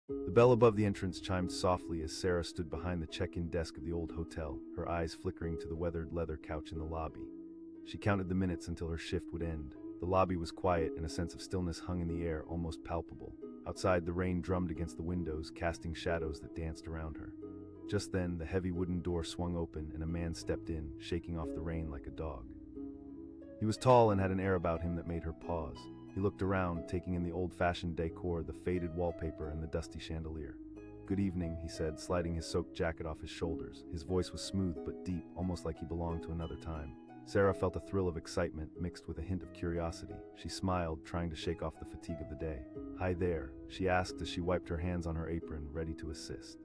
The bell above the entrance chimed softly as Sarah stood behind the check-in desk of the old hotel, her eyes flickering to the weathered leather couch in the lobby. She counted the minutes until her shift would end. The lobby was quiet and a sense of stillness hung in the air, almost palpable. Outside, the rain drummed against the windows, casting shadows that danced around her. Just then, the heavy wooden door swung open and a man stepped in, shaking off the rain like a dog. He was tall and had an air about him that made her pause. He looked around, taking in the old-fashioned decor, the faded wallpaper and the dusty chandelier. "Good evening," he said, sliding his soaked jacket off his shoulders. His voice was smooth but deep, almost like he belonged to another time. Sarah felt a thrill of excitement mixed with a hint of curiosity. She smiled, trying to shake off the fatigue of the day. "Hi there," she asked as she wiped her hands on her apron, ready to assist.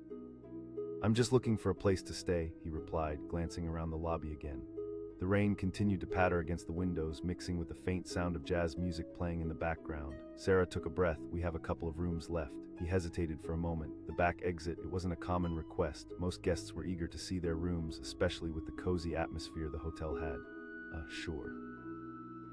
"I'm just looking for a place to stay," he replied, glancing around the lobby again. The rain continued to patter against the windows, mixing with the faint sound of jazz music playing in the background. Sarah took a breath. "We have a couple of rooms left." He hesitated for a moment. The back exit, it wasn't a common request. Most guests were eager to see their rooms, especially with the cozy atmosphere the hotel had. Sure.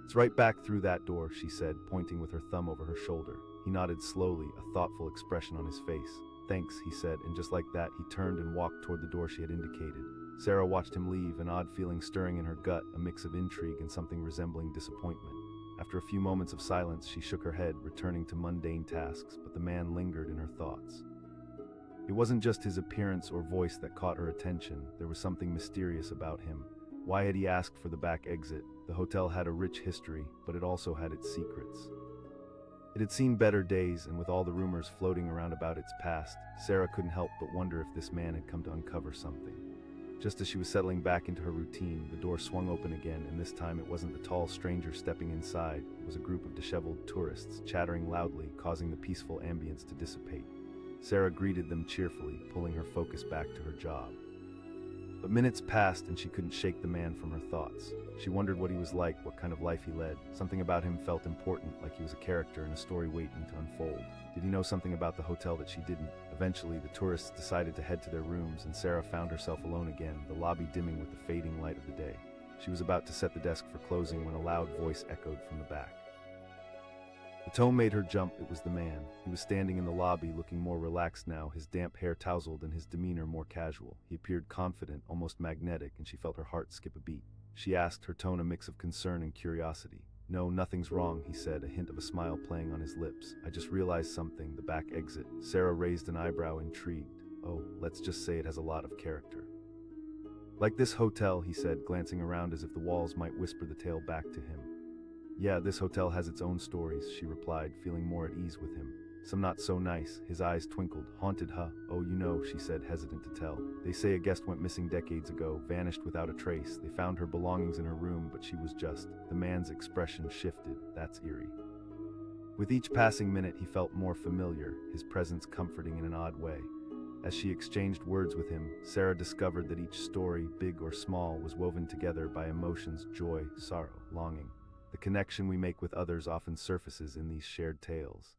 "It's right back through that door," she said, pointing with her thumb over her shoulder. He nodded slowly, a thoughtful expression on his face. "Thanks," he said, and just like that, he turned and walked toward the door she had indicated. Sarah watched him leave, an odd feeling stirring in her gut, a mix of intrigue and something resembling disappointment. After a few moments of silence, she shook her head, returning to mundane tasks, but the man lingered in her thoughts. It wasn't just his appearance or voice that caught her attention. There was something mysterious about him. Why had he asked for the back exit? The hotel had a rich history, but it also had its secrets. It had seen better days, and with all the rumors floating around about its past, Sarah couldn't help but wonder if this man had come to uncover something. Just as she was settling back into her routine, the door swung open again, and this time it wasn't the tall stranger stepping inside. It was a group of disheveled tourists, chattering loudly, causing the peaceful ambience to dissipate. Sarah greeted them cheerfully, pulling her focus back to her job. But minutes passed and she couldn't shake the man from her thoughts. She wondered what he was like, what kind of life he led. Something about him felt important, like he was a character in a story waiting to unfold. Did he know something about the hotel that she didn't? Eventually, the tourists decided to head to their rooms, and Sarah found herself alone again, the lobby dimming with the fading light of the day. She was about to set the desk for closing when a loud voice echoed from the back. The tone made her jump. It was the man. He was standing in the lobby, looking more relaxed now, his damp hair tousled and his demeanor more casual. He appeared confident, almost magnetic, and she felt her heart skip a beat. She asked, her tone a mix of concern and curiosity. "No, nothing's wrong," he said, a hint of a smile playing on his lips. "I just realized something, the back exit." Sarah raised an eyebrow, intrigued. "Oh, let's just say it has a lot of character." "Like this hotel," he said, glancing around as if the walls might whisper the tale back to him. "Yeah, this hotel has its own stories," she replied, feeling more at ease with him. "Some not so nice." His eyes twinkled. "Haunted, huh?" "Oh, you know," she said, hesitant to tell. "They say a guest went missing decades ago, vanished without a trace. They found her belongings in her room, but she was just..." The man's expression shifted. "That's eerie." With each passing minute, he felt more familiar, his presence comforting in an odd way. As she exchanged words with him, Sarah discovered that each story, big or small, was woven together by emotions, joy, sorrow, longing. The connection we make with others often surfaces in these shared tales.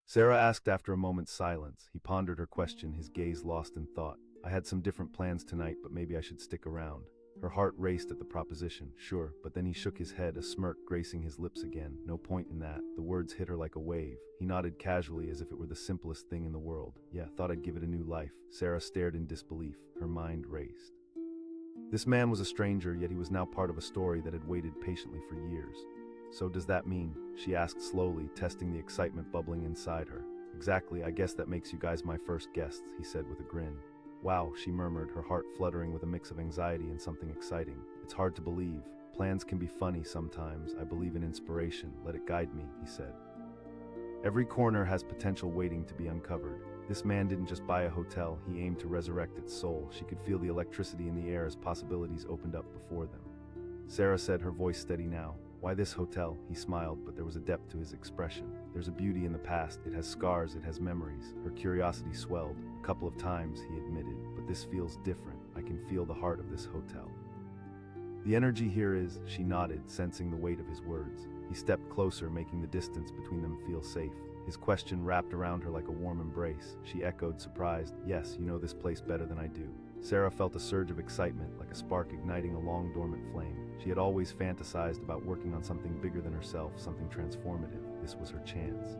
Sarah asked after a moment's silence. He pondered her question, his gaze lost in thought. "I had some different plans tonight, but maybe I should stick around." Her heart raced at the proposition. "Sure," but then he shook his head, a smirk gracing his lips again. "No point in that." The words hit her like a wave. He nodded casually as if it were the simplest thing in the world. "Yeah, thought I'd give it a new life." Sarah stared in disbelief. Her mind raced. This man was a stranger, yet he was now part of a story that had waited patiently for years. "So does that mean?" she asked slowly, testing the excitement bubbling inside her. "Exactly, I guess that makes you guys my first guests," he said with a grin. "Wow," she murmured, her heart fluttering with a mix of anxiety and something exciting. "It's hard to believe. Plans can be funny sometimes. I believe in inspiration. Let it guide me," he said. "Every corner has potential waiting to be uncovered." This man didn't just buy a hotel, he aimed to resurrect its soul. She could feel the electricity in the air as possibilities opened up before them. Sarah said, her voice steady now. "Why this hotel?" He smiled, but there was a depth to his expression. "There's a beauty in the past. It has scars, it has memories." Her curiosity swelled. "A couple of times," he admitted, "but this feels different. I can feel the heart of this hotel." "The energy here is..." She nodded, sensing the weight of his words. He stepped closer, making the distance between them feel safe. His question wrapped around her like a warm embrace. She echoed, surprised, "Yes, you know this place better than I do." Sarah felt a surge of excitement, like a spark igniting a long-dormant flame. She had always fantasized about working on something bigger than herself, something transformative. This was her chance.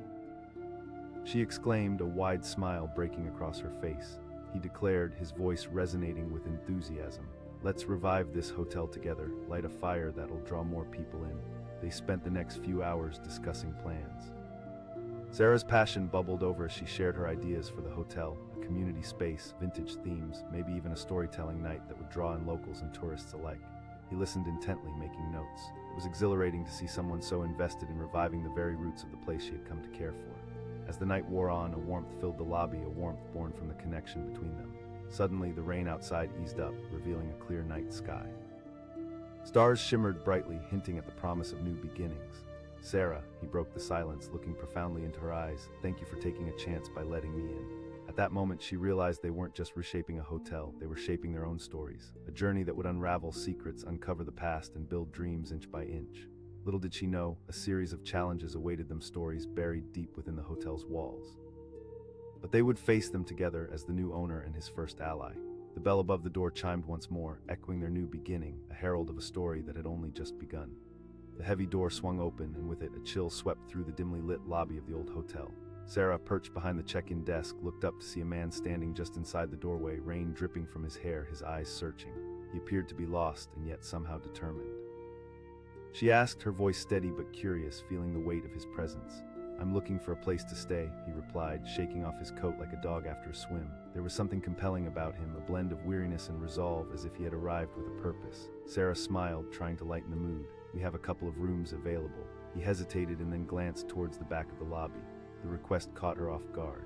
she exclaimed, a wide smile breaking across her face. He declared, his voice resonating with enthusiasm. Let's revive this hotel together, light a fire that'll draw more people in. They spent the next few hours discussing plans. Sarah's passion bubbled over as she shared her ideas for the hotel, a community space, vintage themes, maybe even a storytelling night that would draw in locals and tourists alike. He listened intently, making notes. It was exhilarating to see someone so invested in reviving the very roots of the place she had come to care for. As the night wore on, a warmth filled the lobby, a warmth born from the connection between them. Suddenly, the rain outside eased up, revealing a clear night sky. Stars shimmered brightly, hinting at the promise of new beginnings. Sarah, he broke the silence, looking profoundly into her eyes, thank you for taking a chance by letting me in. At that moment, she realized they weren't just reshaping a hotel, they were shaping their own stories. A journey that would unravel secrets, uncover the past, and build dreams inch by inch. Little did she know, a series of challenges awaited them, stories buried deep within the hotel's walls. But they would face them together as the new owner and his first ally. The bell above the door chimed once more, echoing their new beginning, a herald of a story that had only just begun. The heavy door swung open, and with it, a chill swept through the dimly lit lobby of the old hotel. Sarah, perched behind the check-in desk, looked up to see a man standing just inside the doorway, rain dripping from his hair, his eyes searching. He appeared to be lost, and yet somehow determined. She asked, her voice steady but curious, feeling the weight of his presence. I'm looking for a place to stay, he replied, shaking off his coat like a dog after a swim. There was something compelling about him, a blend of weariness and resolve, as if he had arrived with a purpose. Sarah smiled, trying to lighten the mood. We have a couple of rooms available. He hesitated and then glanced towards the back of the lobby. The request caught her off guard.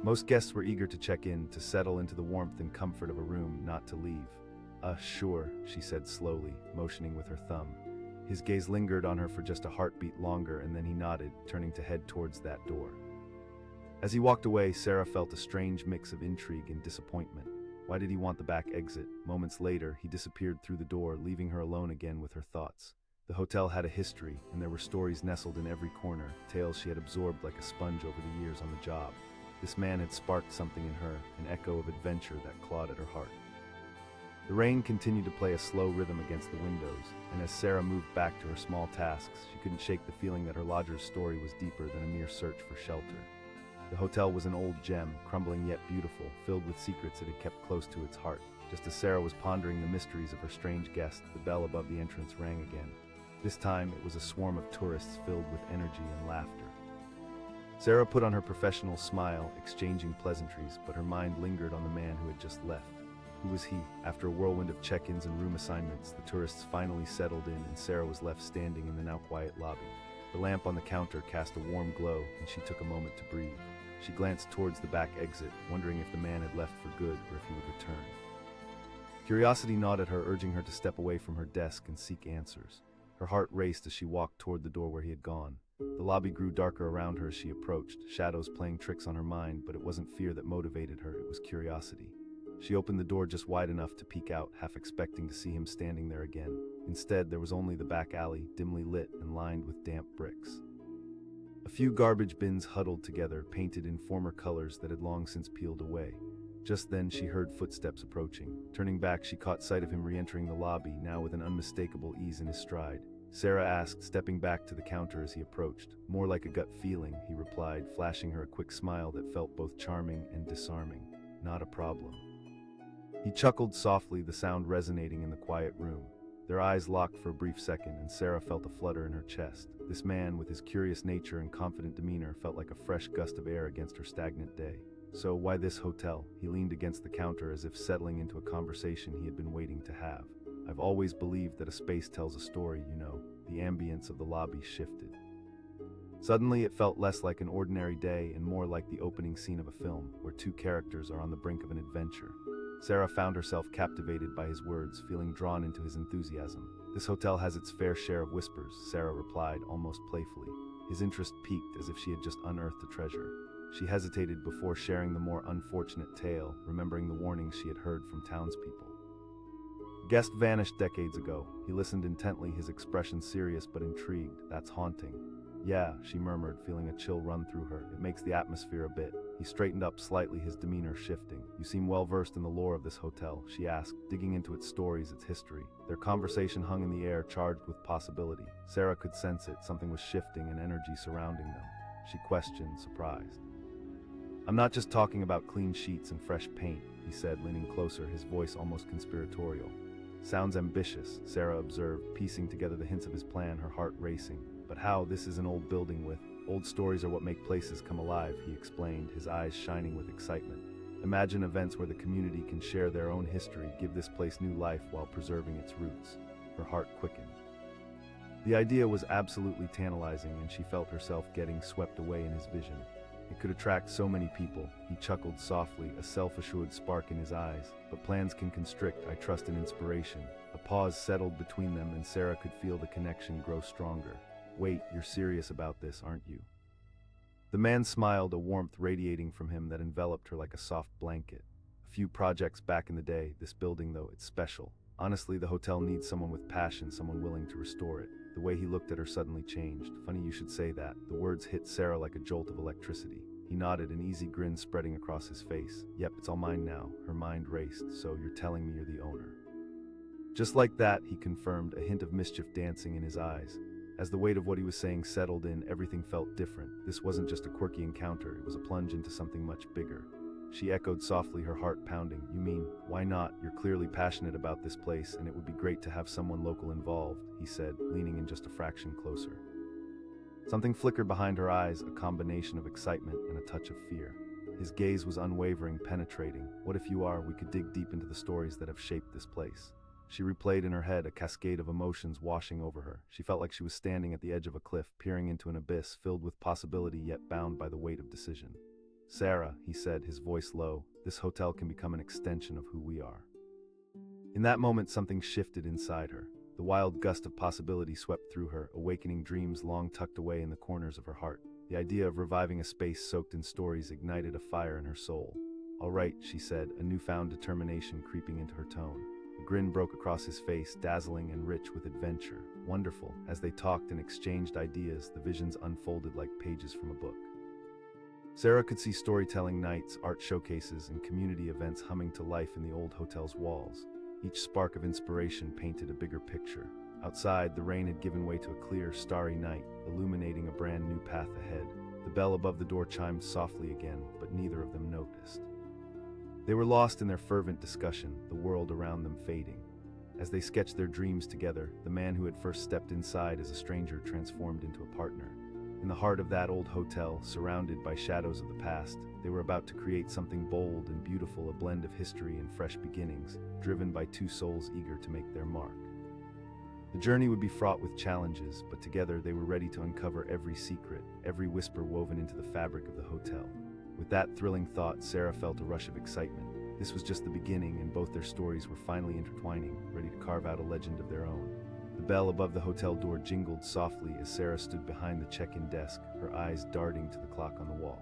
Most guests were eager to check in, to settle into the warmth and comfort of a room, not to leave. Sure, she said slowly, motioning with her thumb. His gaze lingered on her for just a heartbeat longer, and then he nodded, turning to head towards that door. As he walked away, Sarah felt a strange mix of intrigue and disappointment. Why did he want the back exit? Moments later, he disappeared through the door, leaving her alone again with her thoughts. The hotel had a history, and there were stories nestled in every corner, tales she had absorbed like a sponge over the years on the job. This man had sparked something in her, an echo of adventure that clawed at her heart. The rain continued to play a slow rhythm against the windows, and as Sarah moved back to her small tasks, she couldn't shake the feeling that her lodger's story was deeper than a mere search for shelter. The hotel was an old gem, crumbling yet beautiful, filled with secrets it had kept close to its heart. Just as Sarah was pondering the mysteries of her strange guest, the bell above the entrance rang again. This time, it was a swarm of tourists filled with energy and laughter. Sarah put on her professional smile, exchanging pleasantries, but her mind lingered on the man who had just left. Who was he? After a whirlwind of check-ins and room assignments, the tourists finally settled in, and Sarah was left standing in the now quiet lobby. The lamp on the counter cast a warm glow, and she took a moment to breathe. She glanced towards the back exit, wondering if the man had left for good or if he would return. Curiosity gnawed at her, urging her to step away from her desk and seek answers. Her heart raced as she walked toward the door where he had gone. The lobby grew darker around her as she approached, shadows playing tricks on her mind, but it wasn't fear that motivated her, it was curiosity. She opened the door just wide enough to peek out, half expecting to see him standing there again. Instead, there was only the back alley, dimly lit and lined with damp bricks. A few garbage bins huddled together, painted in former colors that had long since peeled away. Just then, she heard footsteps approaching. Turning back, she caught sight of him re-entering the lobby, now with an unmistakable ease in his stride. Sarah asked, stepping back to the counter as he approached. More like a gut feeling, he replied, flashing her a quick smile that felt both charming and disarming. Not a problem. He chuckled softly, the sound resonating in the quiet room. Their eyes locked for a brief second, and Sarah felt a flutter in her chest. This man, with his curious nature and confident demeanor, felt like a fresh gust of air against her stagnant day. So, why this hotel? He leaned against the counter as if settling into a conversation he had been waiting to have. I've always believed that a space tells a story, you know. The ambience of the lobby shifted. Suddenly, it felt less like an ordinary day and more like the opening scene of a film, where two characters are on the brink of an adventure. Sarah found herself captivated by his words, feeling drawn into his enthusiasm. This hotel has its fair share of whispers, Sarah replied, almost playfully. His interest piqued as if she had just unearthed a treasure. She hesitated before sharing the more unfortunate tale, remembering the warnings she had heard from townspeople. Guest vanished decades ago. He listened intently, his expression serious but intrigued. That's haunting. Yeah, she murmured, feeling a chill run through her. It makes the atmosphere a bit. He straightened up slightly, his demeanor shifting. You seem well versed in the lore of this hotel, she asked, digging into its stories, its history. Their conversation hung in the air, charged with possibility. Sarah could sense it, something was shifting, an energy surrounding them. she questioned, surprised. I'm not just talking about clean sheets and fresh paint, he said, leaning closer, his voice almost conspiratorial. Sounds ambitious, Sarah observed, piecing together the hints of his plan, her heart racing. But how? This is an old building with old stories are what make places come alive, he explained, his eyes shining with excitement. Imagine events where the community can share their own history, give this place new life while preserving its roots. Her heart quickened. The idea was absolutely tantalizing, and she felt herself getting swept away in his vision. It could attract so many people. He chuckled softly, a self-assured spark in his eyes. But plans can constrict, I trust in inspiration. A pause settled between them, and Sarah could feel the connection grow stronger. Wait, you're serious about this, aren't you? The man smiled, a warmth radiating from him that enveloped her like a soft blanket. A few projects back in the day, this building though, it's special. Honestly, the hotel needs someone with passion, someone willing to restore it. The way he looked at her suddenly changed. Funny you should say that. The words hit Sarah like a jolt of electricity. He nodded, an easy grin spreading across his face. Yep, it's all mine now. Her mind raced. So you're telling me you're the owner? Just like that, he confirmed, a hint of mischief dancing in his eyes. As the weight of what he was saying settled in, everything felt different. This wasn't just a quirky encounter, it was a plunge into something much bigger. She echoed softly, her heart pounding. You mean, why not? You're clearly passionate about this place, and it would be great to have someone local involved, he said, leaning in just a fraction closer. Something flickered behind her eyes, a combination of excitement and a touch of fear. His gaze was unwavering, penetrating. What if you are? We could dig deep into the stories that have shaped this place. She replayed in her head, a cascade of emotions washing over her. She felt like she was standing at the edge of a cliff, peering into an abyss filled with possibility yet bound by the weight of decision. Sarah, he said, his voice low, this hotel can become an extension of who we are. In that moment, something shifted inside her. The wild gust of possibility swept through her, awakening dreams long tucked away in the corners of her heart. The idea of reviving a space soaked in stories ignited a fire in her soul. All right, she said, a newfound determination creeping into her tone. A grin broke across his face, dazzling and rich with adventure. Wonderful. As they talked and exchanged ideas, the visions unfolded like pages from a book. Sarah could see storytelling nights, art showcases, and community events humming to life in the old hotel's walls. Each spark of inspiration painted a bigger picture. Outside, the rain had given way to a clear, starry night, illuminating a brand new path ahead. The bell above the door chimed softly again, but neither of them noticed. They were lost in their fervent discussion, the world around them fading. As they sketched their dreams together, the man who had first stepped inside as a stranger transformed into a partner. In the heart of that old hotel, surrounded by shadows of the past, they were about to create something bold and beautiful, a blend of history and fresh beginnings, driven by two souls eager to make their mark. The journey would be fraught with challenges, but together they were ready to uncover every secret, every whisper woven into the fabric of the hotel. With that thrilling thought, Sarah felt a rush of excitement. This was just the beginning, and both their stories were finally intertwining, ready to carve out a legend of their own. The bell above the hotel door jingled softly as Sarah stood behind the check-in desk, her eyes darting to the clock on the wall.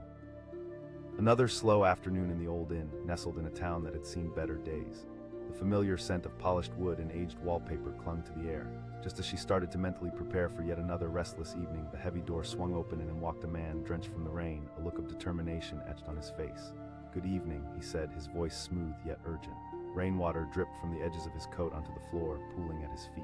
Another slow afternoon in the old inn, nestled in a town that had seen better days. The familiar scent of polished wood and aged wallpaper clung to the air. Just as she started to mentally prepare for yet another restless evening, the heavy door swung open and in walked a man, drenched from the rain, a look of determination etched on his face. Good evening, he said, his voice smooth yet urgent. Rainwater dripped from the edges of his coat onto the floor, pooling at his feet.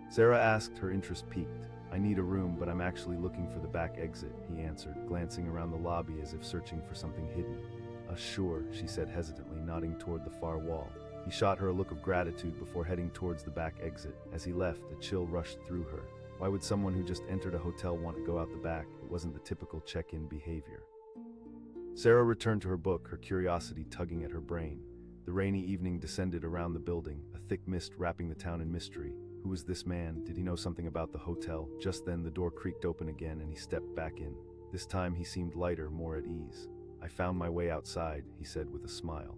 Sarah asked, her interest piqued. I need a room, but I'm actually looking for the back exit, he answered, glancing around the lobby as if searching for something hidden. Sure, she said hesitantly, nodding toward the far wall. He shot her a look of gratitude before heading towards the back exit. As he left, a chill rushed through her. Why would someone who just entered a hotel want to go out the back? It wasn't the typical check-in behavior. Sarah returned to her book, her curiosity tugging at her brain. The rainy evening descended around the building, a thick mist wrapping the town in mystery. Who was this man? Did he know something about the hotel? Just then, the door creaked open again and he stepped back in. This time he seemed lighter, more at ease. I found my way outside, he said with a smile.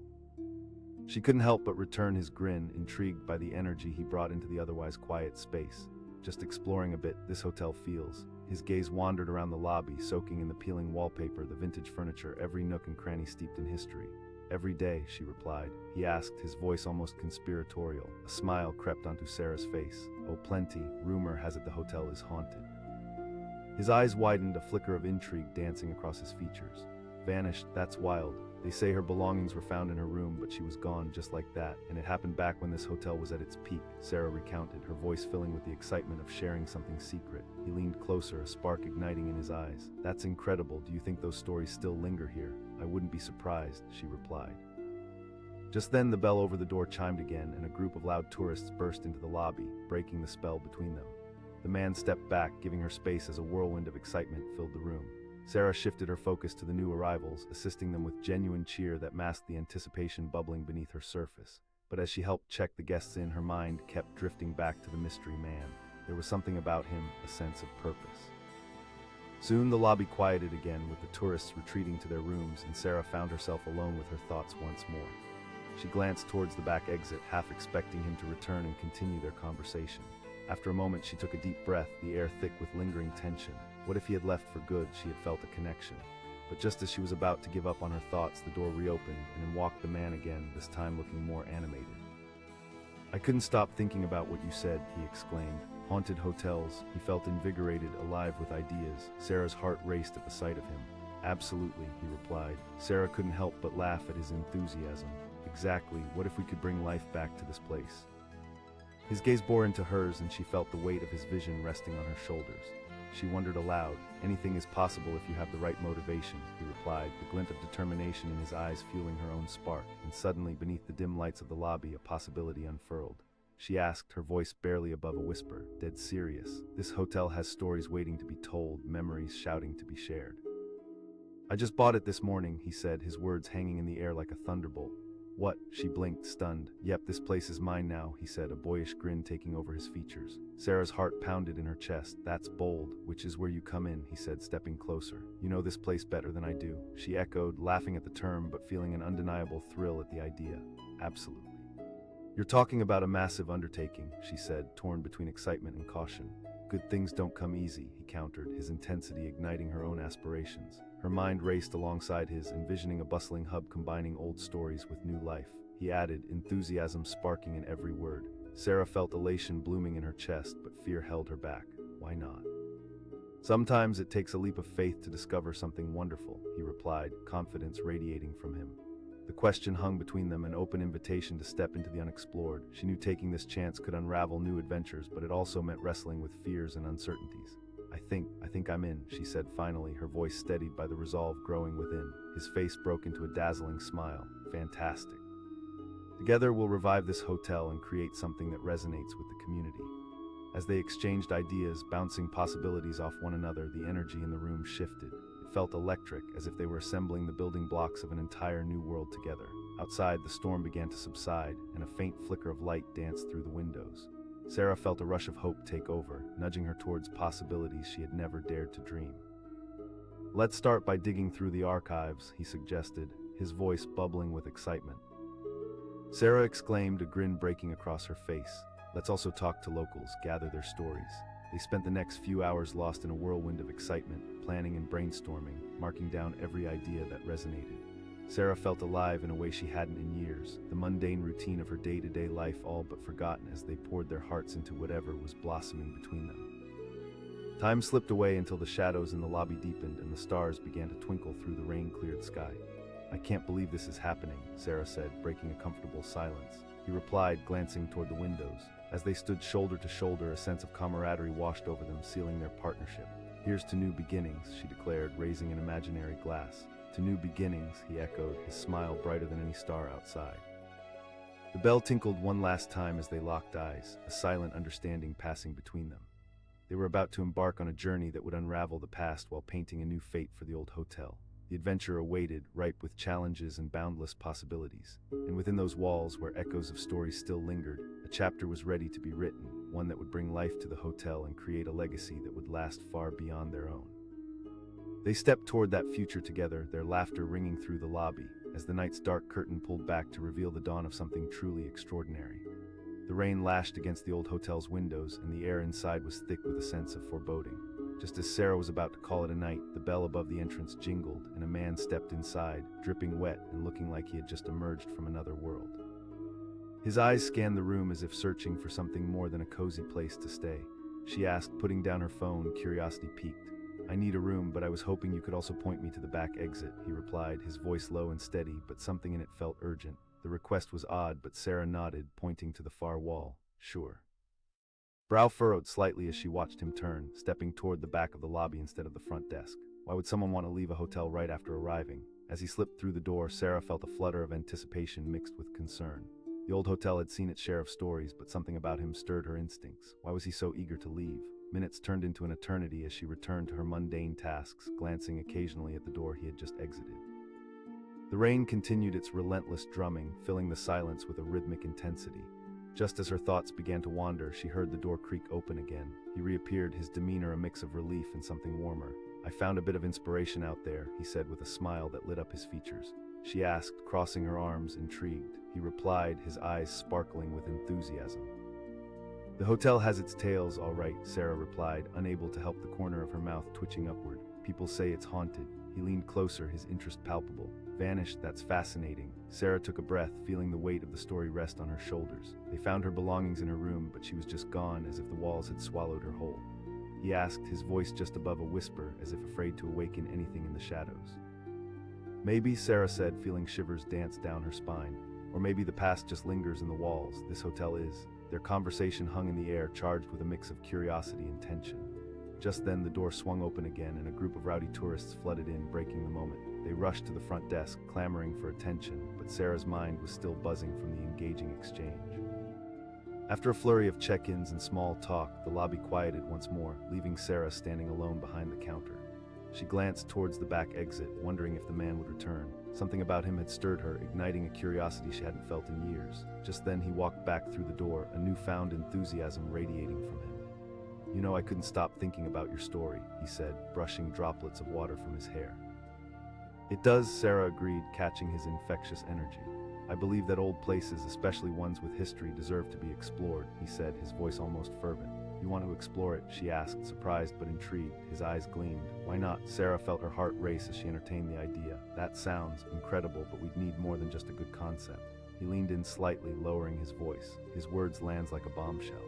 She couldn't help but return his grin, intrigued by the energy he brought into the otherwise quiet space. Just exploring a bit, this hotel feels. His gaze wandered around the lobby, soaking in the peeling wallpaper, the vintage furniture, every nook and cranny steeped in history. Every day, she replied. He asked, his voice almost conspiratorial. A smile crept onto Sarah's face. Oh, plenty. Rumor has it the hotel is haunted. His eyes widened, a flicker of intrigue dancing across his features. Vanished, that's wild. They say her belongings were found in her room, but she was gone just like that, and it happened back when this hotel was at its peak, Sarah recounted, her voice filling with the excitement of sharing something secret. He leaned closer, a spark igniting in his eyes. That's incredible. Do you think those stories still linger here? I wouldn't be surprised, she replied. Just then, the bell over the door chimed again, and a group of loud tourists burst into the lobby, breaking the spell between them. The man stepped back, giving her space as a whirlwind of excitement filled the room. Sarah shifted her focus to the new arrivals, assisting them with genuine cheer that masked the anticipation bubbling beneath her surface. But as she helped check the guests in, her mind kept drifting back to the mystery man. There was something about him, a sense of purpose. Soon the lobby quieted again, with the tourists retreating to their rooms, and Sarah found herself alone with her thoughts once more. She glanced towards the back exit, half expecting him to return and continue their conversation. After a moment, she took a deep breath, the air thick with lingering tension. What if he had left for good? She had felt a connection. But just as she was about to give up on her thoughts, the door reopened, and in walked the man again, this time looking more animated. I couldn't stop thinking about what you said, he exclaimed. Haunted hotels. He felt invigorated, alive with ideas. Sarah's heart raced at the sight of him. Absolutely, he replied. Sarah couldn't help but laugh at his enthusiasm. Exactly, what if we could bring life back to this place? His gaze bore into hers, and she felt the weight of his vision resting on her shoulders. She wondered aloud. Anything is possible if you have the right motivation, he replied, the glint of determination in his eyes fueling her own spark. And suddenly, beneath the dim lights of the lobby, a possibility unfurled. She asked, her voice barely above a whisper, dead serious. This hotel has stories waiting to be told, memories shouting to be shared. I just bought it this morning, he said, his words hanging in the air like a thunderbolt. What? She blinked, stunned. Yep, this place is mine now, he said, a boyish grin taking over his features. Sarah's heart pounded in her chest. That's bold, which is where you come in, he said, stepping closer. You know this place better than I do, she echoed, laughing at the term but feeling an undeniable thrill at the idea. Absolutely. You're talking about a massive undertaking, she said, torn between excitement and caution. Good things don't come easy, he countered, his intensity igniting her own aspirations. Her mind raced alongside his, envisioning a bustling hub combining old stories with new life. He added, enthusiasm sparking in every word. Sarah felt elation blooming in her chest, but fear held her back. Why not? Sometimes it takes a leap of faith to discover something wonderful, he replied, confidence radiating from him. The question hung between them, an open invitation to step into the unexplored. She knew taking this chance could unravel new adventures, but it also meant wrestling with fears and uncertainties. I think I'm in, she said finally, her voice steadied by the resolve growing within. His face broke into a dazzling smile. Fantastic. Together we'll revive this hotel and create something that resonates with the community. As they exchanged ideas, bouncing possibilities off one another, the energy in the room shifted. It felt electric, as if they were assembling the building blocks of an entire new world together. Outside, the storm began to subside, and a faint flicker of light danced through the windows. Sarah felt a rush of hope take over, nudging her towards possibilities she had never dared to dream. Let's start by digging through the archives, he suggested, his voice bubbling with excitement. Sarah exclaimed, a grin breaking across her face. Let's also talk to locals, gather their stories. They spent the next few hours lost in a whirlwind of excitement, planning and brainstorming, marking down every idea that resonated. Sarah felt alive in a way she hadn't in years, the mundane routine of her day-to-day life all but forgotten as they poured their hearts into whatever was blossoming between them. Time slipped away until the shadows in the lobby deepened and the stars began to twinkle through the rain-cleared sky. I can't believe this is happening, Sarah said, breaking a comfortable silence. He replied, glancing toward the windows. As they stood shoulder to shoulder, a sense of camaraderie washed over them, sealing their partnership. Here's to new beginnings, she declared, raising an imaginary glass. To new beginnings, he echoed, his smile brighter than any star outside. The bell tinkled one last time as they locked eyes, a silent understanding passing between them. They were about to embark on a journey that would unravel the past while painting a new fate for the old hotel. The adventure awaited, ripe with challenges and boundless possibilities. And within those walls, where echoes of stories still lingered, a chapter was ready to be written, one that would bring life to the hotel and create a legacy that would last far beyond their own. They stepped toward that future together, their laughter ringing through the lobby, as the night's dark curtain pulled back to reveal the dawn of something truly extraordinary. The rain lashed against the old hotel's windows, and the air inside was thick with a sense of foreboding. Just as Sarah was about to call it a night, the bell above the entrance jingled, and a man stepped inside, dripping wet and looking like he had just emerged from another world. His eyes scanned the room as if searching for something more than a cozy place to stay. She asked, putting down her phone, curiosity piqued, I need a room, but I was hoping you could also point me to the back exit, he replied, his voice low and steady, but something in it felt urgent. The request was odd, but Sarah nodded, pointing to the far wall. Sure. Brow furrowed slightly as she watched him turn, stepping toward the back of the lobby instead of the front desk. Why would someone want to leave a hotel right after arriving? As he slipped through the door, Sarah felt a flutter of anticipation mixed with concern. The old hotel had seen its share of stories, but something about him stirred her instincts. Why was he so eager to leave? Minutes turned into an eternity as she returned to her mundane tasks, glancing occasionally at the door he had just exited. The rain continued its relentless drumming, filling the silence with a rhythmic intensity. Just as her thoughts began to wander, she heard the door creak open again. He reappeared, his demeanor a mix of relief and something warmer. I found a bit of inspiration out there, he said with a smile that lit up his features. She asked, crossing her arms, intrigued. He replied, his eyes sparkling with enthusiasm. The hotel has its tales, all right, Sarah replied, unable to help the corner of her mouth twitching upward. People say it's haunted. He leaned closer, his interest palpable. Vanished, that's fascinating. Sarah took a breath, feeling the weight of the story rest on her shoulders. They found her belongings in her room, but she was just gone, as if the walls had swallowed her whole. He asked, his voice just above a whisper, as if afraid to awaken anything in the shadows. Maybe, Sarah said, feeling shivers dance down her spine. Or maybe the past just lingers in the walls. This hotel is. Their conversation hung in the air, charged with a mix of curiosity and tension. Just then, the door swung open again, and a group of rowdy tourists flooded in, breaking the moment. They rushed to the front desk, clamoring for attention, but Sarah's mind was still buzzing from the engaging exchange. After a flurry of check-ins and small talk, the lobby quieted once more, leaving Sarah standing alone behind the counter. She glanced towards the back exit, wondering if the man would return. Something about him had stirred her, igniting a curiosity she hadn't felt in years. Just then he walked back through the door, a newfound enthusiasm radiating from him. You know, I couldn't stop thinking about your story, he said, brushing droplets of water from his hair. It does, Sarah agreed, catching his infectious energy. I believe that old places, especially ones with history, deserve to be explored, he said, his voice almost fervent. You want to explore it? She asked, surprised but intrigued. His eyes gleamed. Why not? Sarah felt her heart race as she entertained the idea. That sounds incredible, but we'd need more than just a good concept. He leaned in slightly, lowering his voice. His words landed like a bombshell.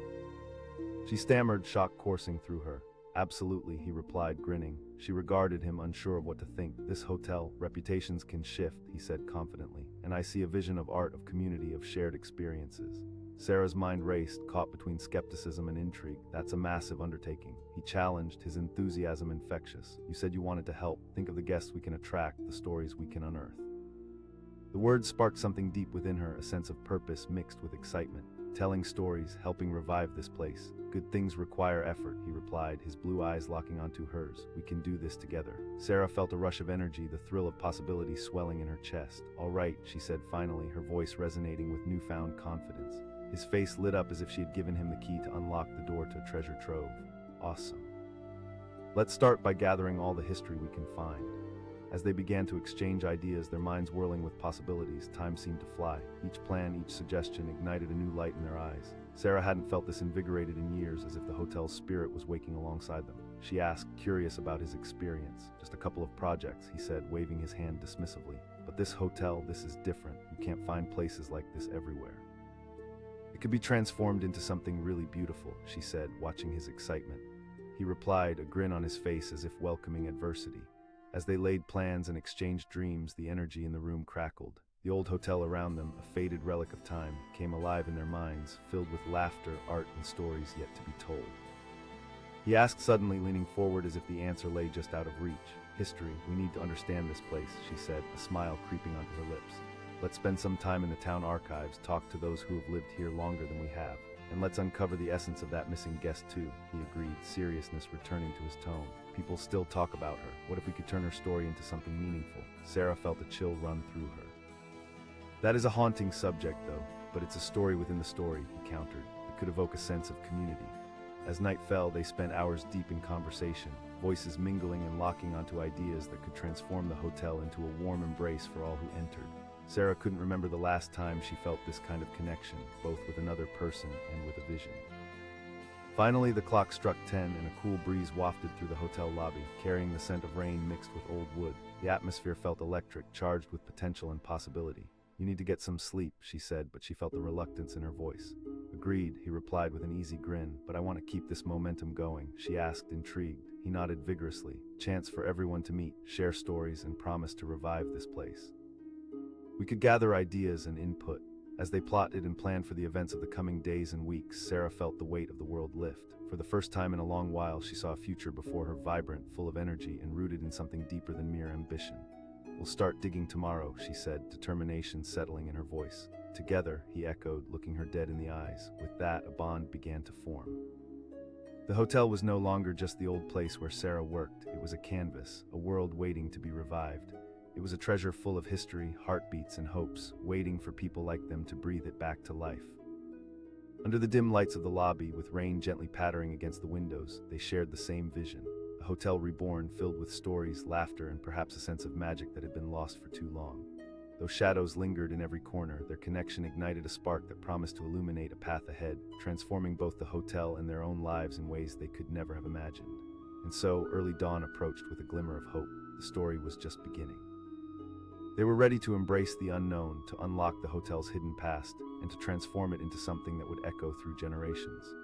She stammered, shock coursing through her. Absolutely, he replied, grinning. She regarded him, unsure of what to think. This hotel, reputations can shift, he said confidently, and I see a vision of art, of community, of shared experiences. Sarah's mind raced, caught between skepticism and intrigue. That's a massive undertaking. He challenged, his enthusiasm infectious. You said you wanted to help. Think of the guests we can attract, the stories we can unearth. The words sparked something deep within her, a sense of purpose mixed with excitement. Telling stories, helping revive this place. Good things require effort, he replied, his blue eyes locking onto hers. We can do this together. Sarah felt a rush of energy, the thrill of possibility swelling in her chest. All right, she said finally, her voice resonating with newfound confidence. His face lit up as if she had given him the key to unlock the door to a treasure trove. Awesome. Let's start by gathering all the history we can find. As they began to exchange ideas, their minds whirling with possibilities, time seemed to fly. Each plan, each suggestion ignited a new light in their eyes. Sarah hadn't felt this invigorated in years, as if the hotel's spirit was waking alongside them. She asked, curious about his experience. Just a couple of projects, he said, waving his hand dismissively. But this hotel, this is different. You can't find places like this everywhere. It could be transformed into something really beautiful, she said, watching his excitement. He replied, a grin on his face as if welcoming adversity. As they laid plans and exchanged dreams, the energy in the room crackled. The old hotel around them, a faded relic of time, came alive in their minds, filled with laughter, art, and stories yet to be told. He asked suddenly, leaning forward as if the answer lay just out of reach. History, we need to understand this place, she said, a smile creeping onto her lips. Let's spend some time in the town archives, talk to those who have lived here longer than we have, and let's uncover the essence of that missing guest too, he agreed, seriousness returning to his tone. People still talk about her. What if we could turn her story into something meaningful? Sarah felt a chill run through her. That is a haunting subject, though, but it's a story within the story, he countered. It could evoke a sense of community. As night fell, they spent hours deep in conversation, voices mingling and locking onto ideas that could transform the hotel into a warm embrace for all who entered. Sarah couldn't remember the last time she felt this kind of connection, both with another person and with a vision. Finally, the clock struck 10 and a cool breeze wafted through the hotel lobby, carrying the scent of rain mixed with old wood. The atmosphere felt electric, charged with potential and possibility. You need to get some sleep, she said, but she felt the reluctance in her voice. Agreed, he replied with an easy grin, but I want to keep this momentum going, she asked, intrigued. He nodded vigorously. Chance for everyone to meet, share stories, and promise to revive this place. We could gather ideas and input. As they plotted and planned for the events of the coming days and weeks, Sarah felt the weight of the world lift. For the first time in a long while, she saw a future before her, vibrant, full of energy, and rooted in something deeper than mere ambition. "We'll start digging tomorrow," she said, determination settling in her voice. "Together," he echoed, looking her dead in the eyes. With that, a bond began to form. The hotel was no longer just the old place where Sarah worked. It was a canvas, a world waiting to be revived. It was a treasure full of history, heartbeats, and hopes, waiting for people like them to breathe it back to life. Under the dim lights of the lobby, with rain gently pattering against the windows, they shared the same vision. A hotel reborn, filled with stories, laughter, and perhaps a sense of magic that had been lost for too long. Though shadows lingered in every corner, their connection ignited a spark that promised to illuminate a path ahead, transforming both the hotel and their own lives in ways they could never have imagined. And so, early dawn approached with a glimmer of hope. The story was just beginning. They were ready to embrace the unknown, to unlock the hotel's hidden past, and to transform it into something that would echo through generations.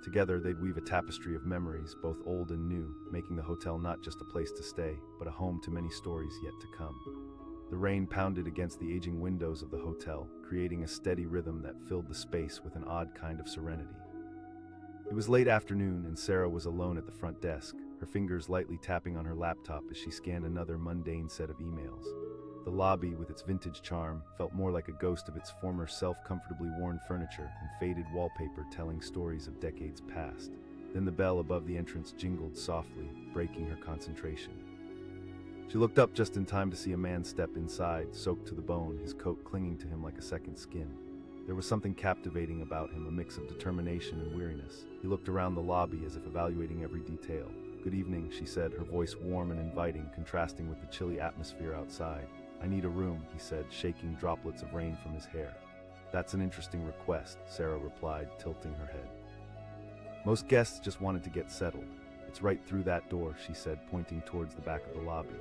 Together, they'd weave a tapestry of memories, both old and new, making the hotel not just a place to stay, but a home to many stories yet to come. The rain pounded against the aging windows of the hotel, creating a steady rhythm that filled the space with an odd kind of serenity. It was late afternoon, and Sarah was alone at the front desk, her fingers lightly tapping on her laptop as she scanned another mundane set of emails. The lobby, with its vintage charm, felt more like a ghost of its former self, comfortably worn furniture and faded wallpaper telling stories of decades past. Then the bell above the entrance jingled softly, breaking her concentration. She looked up just in time to see a man step inside, soaked to the bone, his coat clinging to him like a second skin. There was something captivating about him, a mix of determination and weariness. He looked around the lobby as if evaluating every detail. "Good evening," she said, her voice warm and inviting, contrasting with the chilly atmosphere outside. "I need a room," he said, shaking droplets of rain from his hair. "That's an interesting request," Sarah replied, tilting her head. "Most guests just wanted to get settled. It's right through that door," she said, pointing towards the back of the lobby.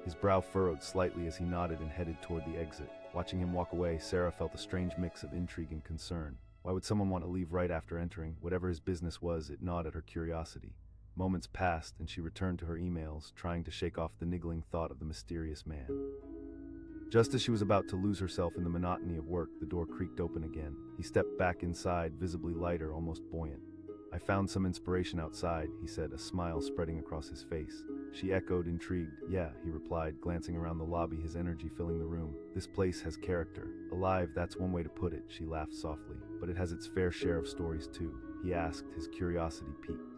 His brow furrowed slightly as he nodded and headed toward the exit. Watching him walk away, Sarah felt a strange mix of intrigue and concern. Why would someone want to leave right after entering? Whatever his business was, it gnawed at her curiosity. Moments passed, and she returned to her emails, trying to shake off the niggling thought of the mysterious man. Just as she was about to lose herself in the monotony of work, the door creaked open again. He stepped back inside, visibly lighter, almost buoyant. "I found some inspiration outside," he said, a smile spreading across his face. She echoed, intrigued. "Yeah," he replied, glancing around the lobby, his energy filling the room. "This place has character. Alive, that's one way to put it," she laughed softly. "But it has its fair share of stories too," he asked, his curiosity piqued.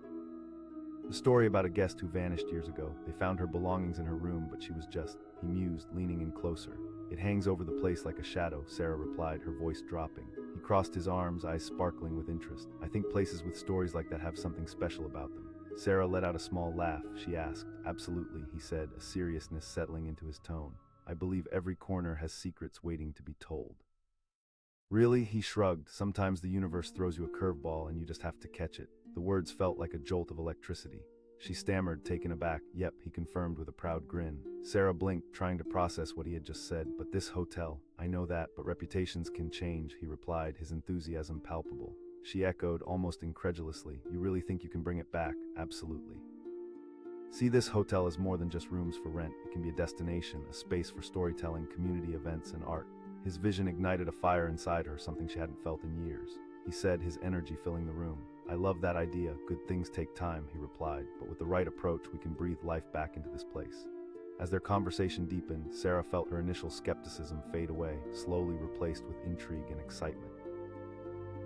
"The story about a guest who vanished years ago. They found her belongings in her room, but she was just," he mused, leaning in closer. "It hangs over the place like a shadow," Sarah replied, her voice dropping. He crossed his arms, eyes sparkling with interest. "I think places with stories like that have something special about them." Sarah let out a small laugh. She asked. "Absolutely," he said, a seriousness settling into his tone. "I believe every corner has secrets waiting to be told." "Really?" he shrugged. "Sometimes the universe throws you a curveball and you just have to catch it." The words felt like a jolt of electricity. She stammered, taken aback. "Yep," he confirmed with a proud grin. Sarah blinked, trying to process what he had just said. "But this hotel, I know that, but reputations can change," he replied, his enthusiasm palpable. She echoed, almost incredulously. "You really think you can bring it back?" "Absolutely. See this hotel as more than just rooms for rent. It can be a destination, a space for storytelling, community events, and art." His vision ignited a fire inside her, something she hadn't felt in years. He said, his energy filling the room. "I love that idea. Good things take time," he replied, "but with the right approach, we can breathe life back into this place." As their conversation deepened, Sarah felt her initial skepticism fade away, slowly replaced with intrigue and excitement.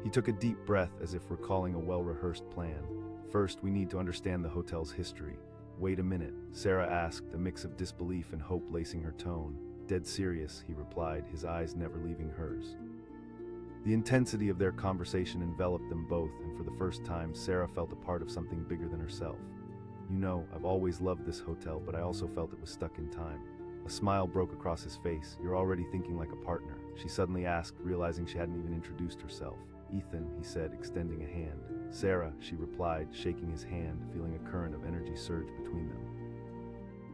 He took a deep breath, as if recalling a well-rehearsed plan. "First, we need to understand the hotel's history." "Wait a minute," Sarah asked, a mix of disbelief and hope lacing her tone. "Dead serious," he replied, his eyes never leaving hers. The intensity of their conversation enveloped them both, and for the first time, Sarah felt a part of something bigger than herself. "You know, I've always loved this hotel, but I also felt it was stuck in time." A smile broke across his face. "You're already thinking like a partner," she suddenly asked, realizing she hadn't even introduced herself. "Ethan," he said, extending a hand. "Sarah," she replied, shaking his hand, feeling a current of energy surge between them.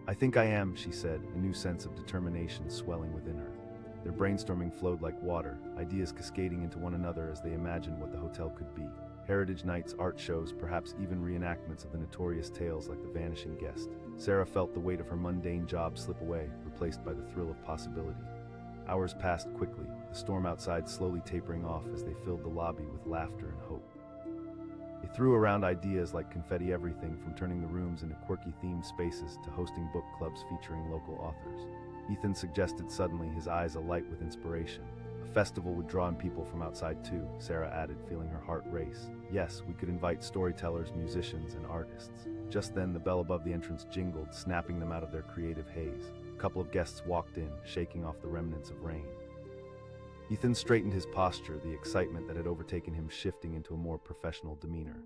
"I think I am," she said, a new sense of determination swelling within her. Their brainstorming flowed like water, ideas cascading into one another as they imagined what the hotel could be. Heritage nights, art shows, perhaps even reenactments of the notorious tales like The Vanishing Guest. Sarah felt the weight of her mundane job slip away, replaced by the thrill of possibility. Hours passed quickly, the storm outside slowly tapering off as they filled the lobby with laughter and hope. They threw around ideas like confetti everything from turning the rooms into quirky themed spaces to hosting book clubs featuring local authors. Ethan suggested suddenly, his eyes alight with inspiration. A festival would draw in people from outside too, Sarah added, feeling her heart race. Yes, we could invite storytellers, musicians, and artists. Just then, the bell above the entrance jingled, snapping them out of their creative haze. A couple of guests walked in, shaking off the remnants of rain. Ethan straightened his posture, the excitement that had overtaken him shifting into a more professional demeanor.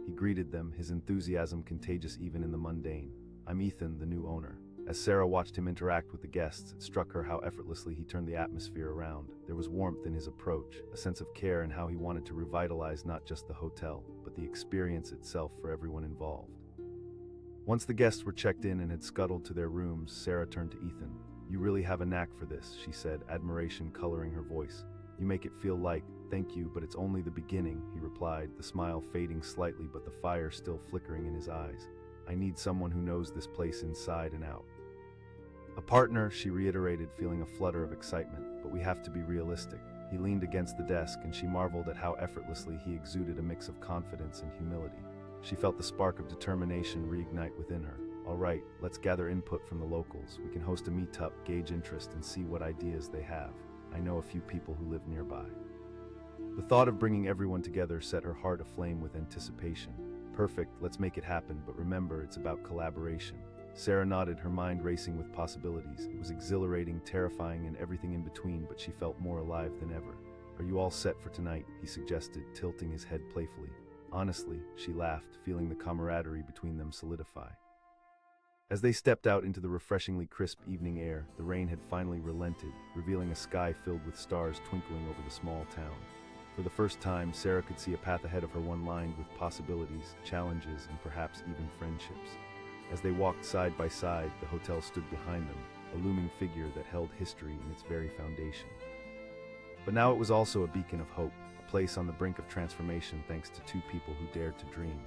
He greeted them, his enthusiasm contagious even in the mundane. "I'm Ethan, the new owner." As Sarah watched him interact with the guests, it struck her how effortlessly he turned the atmosphere around. There was warmth in his approach, a sense of care in how he wanted to revitalize not just the hotel, but the experience itself for everyone involved. Once the guests were checked in and had scuttled to their rooms, Sarah turned to Ethan. "You really have a knack for this," she said, admiration coloring her voice. "You make it feel like." "Thank you, but it's only the beginning," he replied, the smile fading slightly but the fire still flickering in his eyes. "I need someone who knows this place inside and out." "A partner," she reiterated, feeling a flutter of excitement, "but we have to be realistic." He leaned against the desk and she marveled at how effortlessly he exuded a mix of confidence and humility. She felt the spark of determination reignite within her. "All right, let's gather input from the locals. We can host a meetup, gauge interest, and see what ideas they have. I know a few people who live nearby." The thought of bringing everyone together set her heart aflame with anticipation. "Perfect, let's make it happen, but remember, it's about collaboration." Sarah nodded, her mind racing with possibilities. It was exhilarating, terrifying, and everything in between, but she felt more alive than ever. "Are you all set for tonight?" he suggested, tilting his head playfully. "Honestly," she laughed, feeling the camaraderie between them solidify. As they stepped out into the refreshingly crisp evening air, the rain had finally relented, revealing a sky filled with stars twinkling over the small town. For the first time, Sarah could see a path ahead of her, one lined with possibilities, challenges, and perhaps even friendships. As they walked side by side, the hotel stood behind them, a looming figure that held history in its very foundation. But now it was also a beacon of hope, a place on the brink of transformation thanks to two people who dared to dream.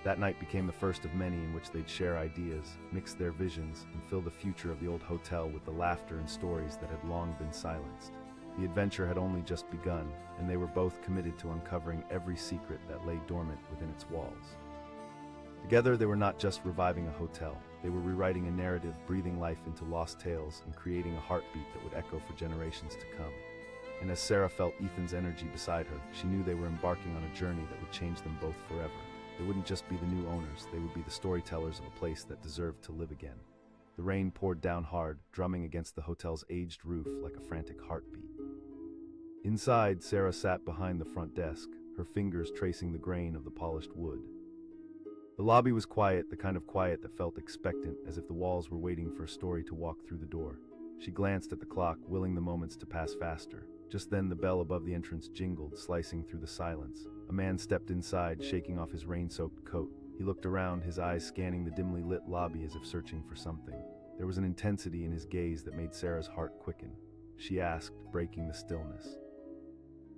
That night became the first of many in which they'd share ideas, mix their visions, and fill the future of the old hotel with the laughter and stories that had long been silenced. The adventure had only just begun, and they were both committed to uncovering every secret that lay dormant within its walls. Together, they were not just reviving a hotel, they were rewriting a narrative, breathing life into lost tales, and creating a heartbeat that would echo for generations to come. And as Sarah felt Ethan's energy beside her, she knew they were embarking on a journey that would change them both forever. They wouldn't just be the new owners, they would be the storytellers of a place that deserved to live again. The rain poured down hard, drumming against the hotel's aged roof like a frantic heartbeat. Inside, Sarah sat behind the front desk, her fingers tracing the grain of the polished wood. The lobby was quiet, the kind of quiet that felt expectant, as if the walls were waiting for a story to walk through the door. She glanced at the clock, willing the moments to pass faster. Just then, the bell above the entrance jingled, slicing through the silence. A man stepped inside, shaking off his rain-soaked coat. He looked around, his eyes scanning the dimly lit lobby as if searching for something. There was an intensity in his gaze that made Sarah's heart quicken. She asked, breaking the stillness.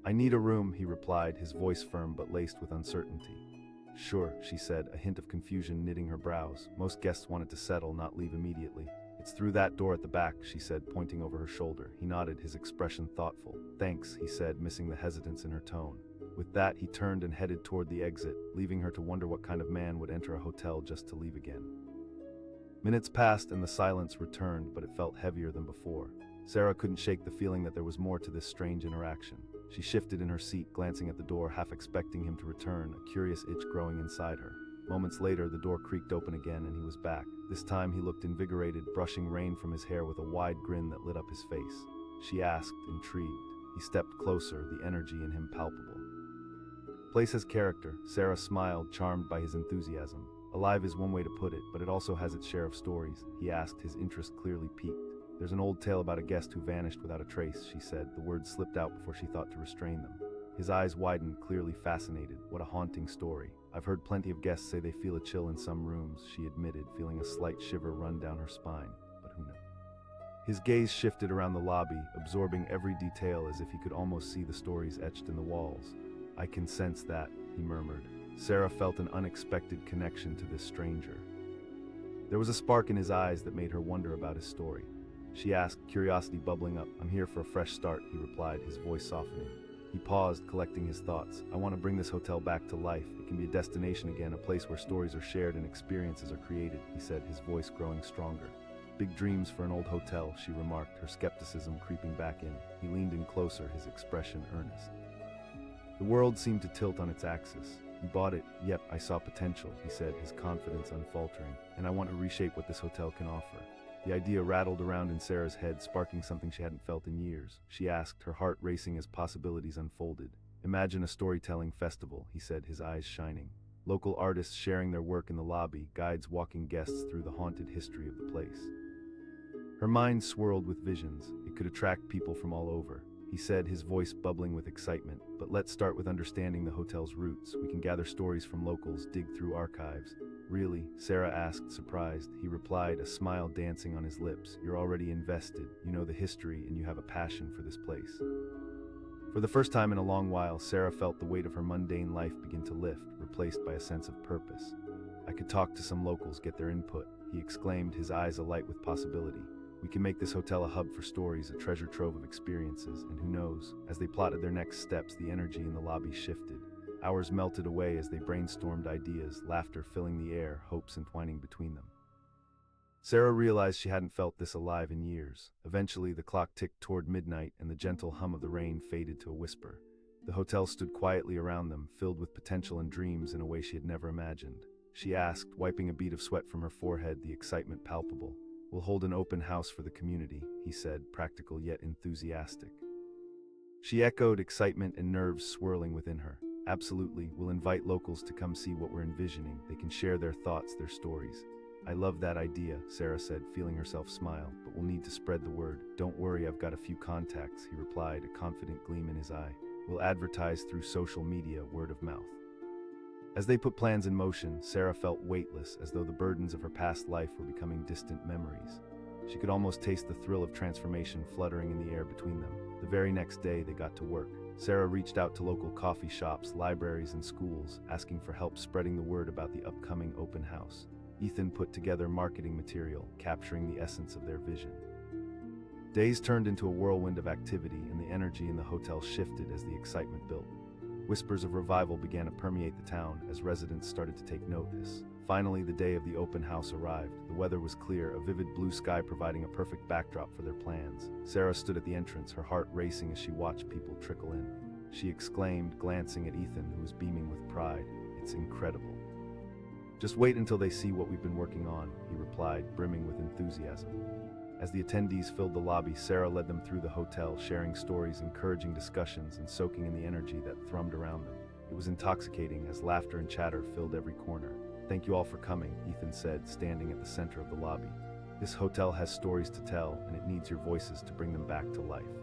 "I need a room," he replied, his voice firm but laced with uncertainty. "Sure," she said, a hint of confusion knitting her brows. Most guests wanted to settle, not leave immediately. "It's through that door at the back," she said, pointing over her shoulder. He nodded, his expression thoughtful. "Thanks," he said, missing the hesitance in her tone. With that, he turned and headed toward the exit, leaving her to wonder what kind of man would enter a hotel just to leave again. Minutes passed and the silence returned, but it felt heavier than before. Sarah couldn't shake the feeling that there was more to this strange interaction. She shifted in her seat, glancing at the door, half expecting him to return, a curious itch growing inside her. Moments later, the door creaked open again and he was back. This time he looked invigorated, brushing rain from his hair with a wide grin that lit up his face. She asked, intrigued. He stepped closer, the energy in him palpable. "Place has character," Sarah smiled, charmed by his enthusiasm. "Alive is one way to put it, but it also has its share of stories," he asked, his interest clearly piqued. "There's an old tale about a guest who vanished without a trace," she said. The words slipped out before she thought to restrain them. His eyes widened, clearly fascinated. "What a haunting story. I've heard plenty of guests say they feel a chill in some rooms," she admitted, feeling a slight shiver run down her spine. But who knows? His gaze shifted around the lobby, absorbing every detail as if he could almost see the stories etched in the walls. "I can sense that," he murmured. Sarah felt an unexpected connection to this stranger. There was a spark in his eyes that made her wonder about his story. She asked, curiosity bubbling up. "I'm here for a fresh start," he replied, his voice softening. He paused, collecting his thoughts. "I want to bring this hotel back to life. It can be a destination again, a place where stories are shared and experiences are created," he said, his voice growing stronger. "Big dreams for an old hotel," she remarked, her skepticism creeping back in. He leaned in closer, his expression earnest. The world seemed to tilt on its axis. "You bought it." "Yep, I saw potential," he said, his confidence unfaltering. "And I want to reshape what this hotel can offer." The idea rattled around in Sarah's head, sparking something she hadn't felt in years. She asked, her heart racing as possibilities unfolded. "Imagine a storytelling festival," he said, his eyes shining. "Local artists sharing their work in the lobby, guides walking guests through the haunted history of the place." Her mind swirled with visions. It could attract people from all over, he said, his voice bubbling with excitement. "But let's start with understanding the hotel's roots. We can gather stories from locals, dig through archives." "Really?" Sarah asked, surprised. He replied, a smile dancing on his lips. "You're already invested. You know the history and you have a passion for this place." For the first time in a long while, Sarah felt the weight of her mundane life begin to lift, replaced by a sense of purpose. "I could talk to some locals, get their input," he exclaimed, his eyes alight with possibility. "We can make this hotel a hub for stories, a treasure trove of experiences, and who knows?" As they plotted their next steps, the energy in the lobby shifted. Hours melted away as they brainstormed ideas, laughter filling the air, hopes entwining between them. Sarah realized she hadn't felt this alive in years. Eventually, the clock ticked toward midnight, and the gentle hum of the rain faded to a whisper. The hotel stood quietly around them, filled with potential and dreams in a way she had never imagined. She asked, wiping a bead of sweat from her forehead, the excitement palpable. "We'll hold an open house for the community," he said, practical yet enthusiastic. She echoed, excitement and nerves swirling within her. "Absolutely, we'll invite locals to come see what we're envisioning. They can share their thoughts, their stories." "I love that idea," Sarah said, feeling herself smile, "but we'll need to spread the word." "Don't worry, I've got a few contacts," he replied, a confident gleam in his eye. "We'll advertise through social media, word of mouth." As they put plans in motion, Sarah felt weightless, as though the burdens of her past life were becoming distant memories. She could almost taste the thrill of transformation fluttering in the air between them. The very next day, they got to work. Sarah reached out to local coffee shops, libraries, and schools, asking for help spreading the word about the upcoming open house. Ethan put together marketing material, capturing the essence of their vision. Days turned into a whirlwind of activity, and the energy in the hotel shifted as the excitement built. Whispers of revival began to permeate the town as residents started to take notice. Finally, the day of the open house arrived. The weather was clear, a vivid blue sky providing a perfect backdrop for their plans. Sarah stood at the entrance, her heart racing as she watched people trickle in. She exclaimed, glancing at Ethan, who was beaming with pride, "It's incredible." "Just wait until they see what we've been working on," he replied, brimming with enthusiasm. As the attendees filled the lobby, Sarah led them through the hotel, sharing stories, encouraging discussions, and soaking in the energy that thrummed around them. It was intoxicating as laughter and chatter filled every corner. "Thank you all for coming," Ethan said, standing at the center of the lobby. "This hotel has stories to tell, and it needs your voices to bring them back to life."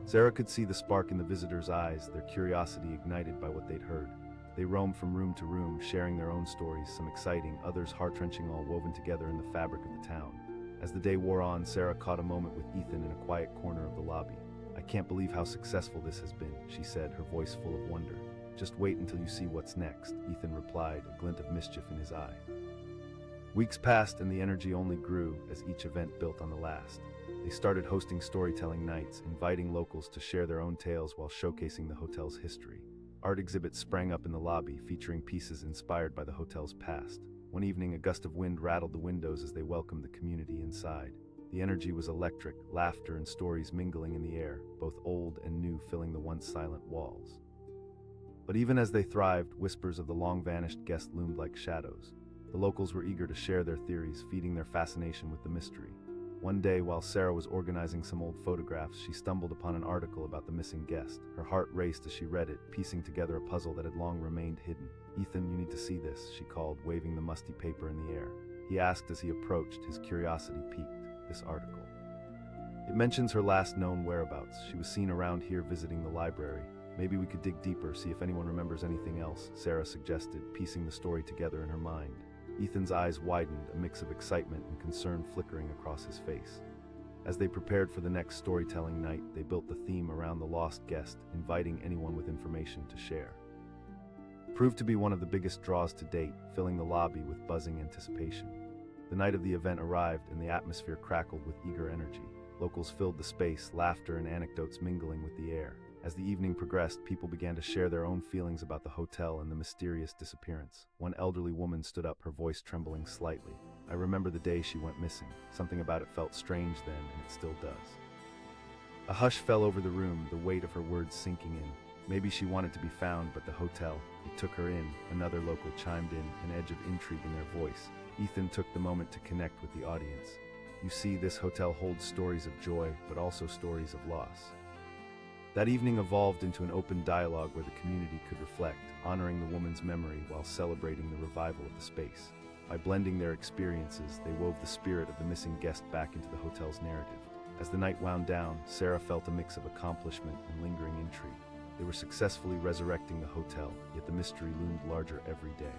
Sarah could see the spark in the visitors' eyes, their curiosity ignited by what they'd heard. They roamed from room to room, sharing their own stories, some exciting, others heart-wrenching, all woven together in the fabric of the town. As the day wore on, Sarah caught a moment with Ethan in a quiet corner of the lobby. "I can't believe how successful this has been," she said, her voice full of wonder. "Just wait until you see what's next," Ethan replied, a glint of mischief in his eye. Weeks passed, and the energy only grew as each event built on the last. They started hosting storytelling nights, inviting locals to share their own tales while showcasing the hotel's history. Art exhibits sprang up in the lobby, featuring pieces inspired by the hotel's past. One evening, a gust of wind rattled the windows as they welcomed the community inside. The energy was electric, laughter and stories mingling in the air, both old and new filling the once silent walls. But even as they thrived, whispers of the long-vanished guest loomed like shadows. The locals were eager to share their theories, feeding their fascination with the mystery. One day, while Sarah was organizing some old photographs, she stumbled upon an article about the missing guest. Her heart raced as she read it, piecing together a puzzle that had long remained hidden. "Ethan, you need to see this," she called, waving the musty paper in the air. He asked as he approached, his curiosity piqued. "This article. It mentions her last known whereabouts. She was seen around here visiting the library. Maybe we could dig deeper, see if anyone remembers anything else," Sarah suggested, piecing the story together in her mind. Ethan's eyes widened, a mix of excitement and concern flickering across his face. As they prepared for the next storytelling night, they built the theme around the lost guest, inviting anyone with information to share. proved to be one of the biggest draws to date, filling the lobby with buzzing anticipation. The night of the event arrived, and the atmosphere crackled with eager energy. Locals filled the space, laughter and anecdotes mingling with the air. As the evening progressed, people began to share their own feelings about the hotel and the mysterious disappearance. One elderly woman stood up, her voice trembling slightly. "I remember the day she went missing. Something about it felt strange then, and it still does." A hush fell over the room, the weight of her words sinking in. Maybe she wanted to be found, but the hotel, it took her in. Another local chimed in, an edge of intrigue in their voice. Ethan took the moment to connect with the audience. "You see, this hotel holds stories of joy, but also stories of loss." That evening evolved into an open dialogue where the community could reflect, honoring the woman's memory while celebrating the revival of the space. By blending their experiences, they wove the spirit of the missing guest back into the hotel's narrative. As the night wound down, Sarah felt a mix of accomplishment and lingering intrigue. They were successfully resurrecting the hotel, yet the mystery loomed larger every day.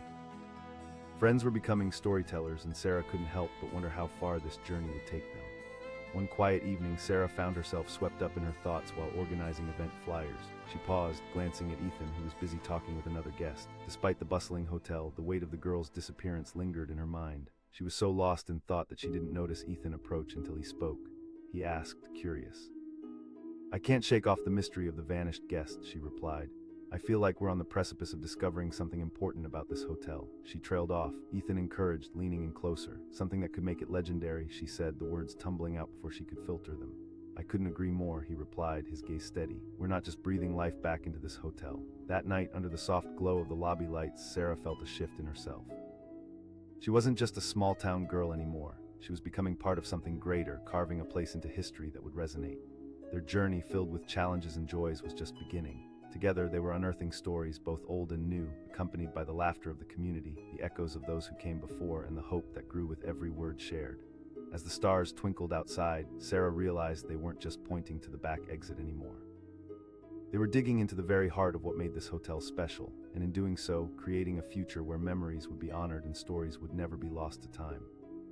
Friends were becoming storytellers, and Sarah couldn't help but wonder how far this journey would take them. One quiet evening, Sarah found herself swept up in her thoughts while organizing event flyers. She paused, glancing at Ethan, who was busy talking with another guest. Despite the bustling hotel, the weight of the girl's disappearance lingered in her mind. She was so lost in thought that she didn't notice Ethan approach until he spoke. He asked, curious. "I can't shake off the mystery of the vanished guest," she replied. "I feel like we're on the precipice of discovering something important about this hotel." She trailed off. Ethan encouraged, leaning in closer. "Something that could make it legendary," she said, the words tumbling out before she could filter them. "I couldn't agree more," he replied, his gaze steady. "We're not just breathing life back into this hotel." That night, under the soft glow of the lobby lights, Sarah felt a shift in herself. She wasn't just a small-town girl anymore. She was becoming part of something greater, carving a place into history that would resonate. Their journey, filled with challenges and joys, was just beginning. Together, they were unearthing stories, both old and new, accompanied by the laughter of the community, the echoes of those who came before, and the hope that grew with every word shared. As the stars twinkled outside, Sarah realized they weren't just pointing to the back exit anymore. They were digging into the very heart of what made this hotel special, and in doing so, creating a future where memories would be honored and stories would never be lost to time.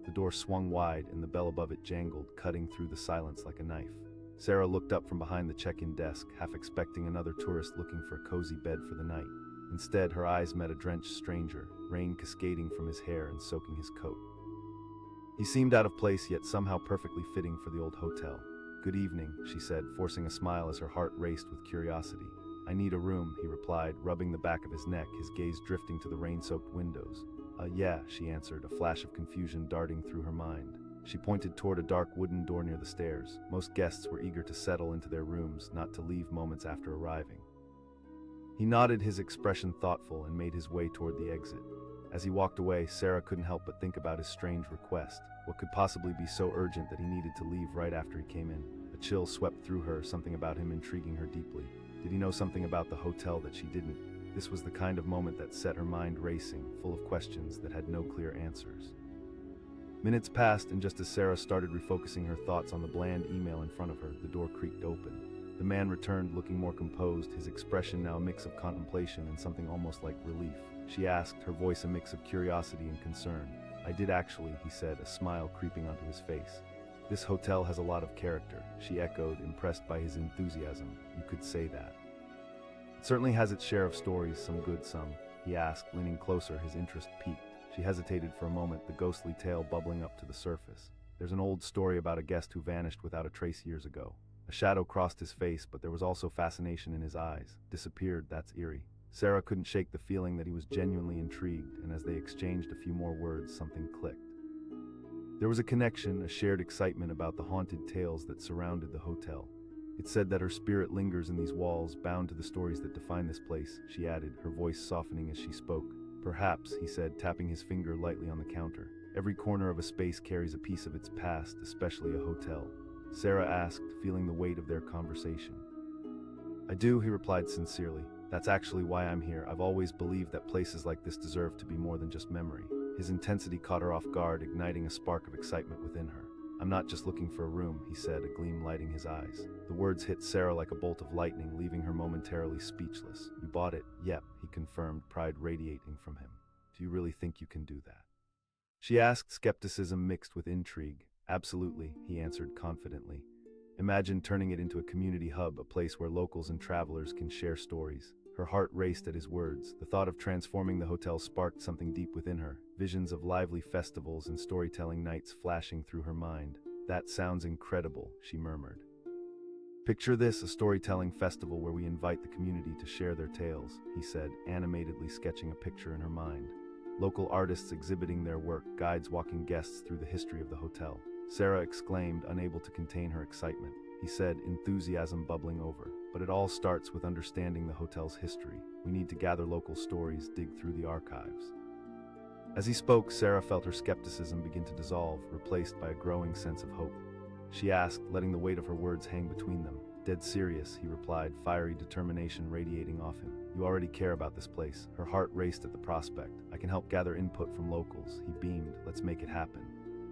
The door swung wide, and the bell above it jangled, cutting through the silence like a knife. Sarah looked up from behind the check-in desk, half expecting another tourist looking for a cozy bed for the night. Instead, her eyes met a drenched stranger, rain cascading from his hair and soaking his coat. He seemed out of place, yet somehow perfectly fitting for the old hotel. "Good evening," she said, forcing a smile as her heart raced with curiosity. "I need a room," he replied, rubbing the back of his neck, his gaze drifting to the rain-soaked windows. Yeah," she answered, a flash of confusion darting through her mind. She pointed toward a dark wooden door near the stairs. Most guests were eager to settle into their rooms, not to leave moments after arriving. He nodded, his expression thoughtful, and made his way toward the exit. As he walked away, Sarah couldn't help but think about his strange request. What could possibly be so urgent that he needed to leave right after he came in? A chill swept through her, something about him intriguing her deeply. Did he know something about the hotel that she didn't? This was the kind of moment that set her mind racing, full of questions that had no clear answers. Minutes passed, and just as Sarah started refocusing her thoughts on the bland email in front of her, the door creaked open. The man returned, looking more composed, his expression now a mix of contemplation and something almost like relief. She asked, her voice a mix of curiosity and concern. "I did actually," he said, a smile creeping onto his face. "This hotel has a lot of character," she echoed, impressed by his enthusiasm. "You could say that." "It certainly has its share of stories, some good, some," he asked, leaning closer, his interest piqued. She hesitated for a moment, the ghostly tale bubbling up to the surface. "There's an old story about a guest who vanished without a trace years ago." A shadow crossed his face, but there was also fascination in his eyes. "Disappeared, that's eerie." Sarah couldn't shake the feeling that he was genuinely intrigued, and as they exchanged a few more words, something clicked. There was a connection, a shared excitement about the haunted tales that surrounded the hotel. "It said that her spirit lingers in these walls, bound to the stories that define this place," she added, her voice softening as she spoke. "Perhaps," he said, tapping his finger lightly on the counter. "Every corner of a space carries a piece of its past, especially a hotel." Sarah asked, feeling the weight of their conversation. "I do," he replied sincerely. "That's actually why I'm here. I've always believed that places like this deserve to be more than just memory." His intensity caught her off guard, igniting a spark of excitement within her. "I'm not just looking for a room," he said, a gleam lighting his eyes. The words hit Sarah like a bolt of lightning, leaving her momentarily speechless. "You bought it?" "Yep," he confirmed, pride radiating from him. "Do you really think you can do that?" She asked, skepticism mixed with intrigue. "Absolutely," he answered confidently. "Imagine turning it into a community hub, a place where locals and travelers can share stories." Her heart raced at his words. The thought of transforming the hotel sparked something deep within her, visions of lively festivals and storytelling nights flashing through her mind. "That sounds incredible," she murmured. "Picture this, a storytelling festival where we invite the community to share their tales," he said, animatedly sketching a picture in her mind. Local artists exhibiting their work, guides walking guests through the history of the hotel. Sarah exclaimed, unable to contain her excitement. He said, enthusiasm bubbling over. "But it all starts with understanding the hotel's history. We need to gather local stories, dig through the archives." As he spoke, Sarah felt her skepticism begin to dissolve, replaced by a growing sense of hope. She asked, letting the weight of her words hang between them. "Dead serious," he replied, fiery determination radiating off him. "You already care about this place." Her heart raced at the prospect. "I can help gather input from locals." He beamed. "Let's make it happen."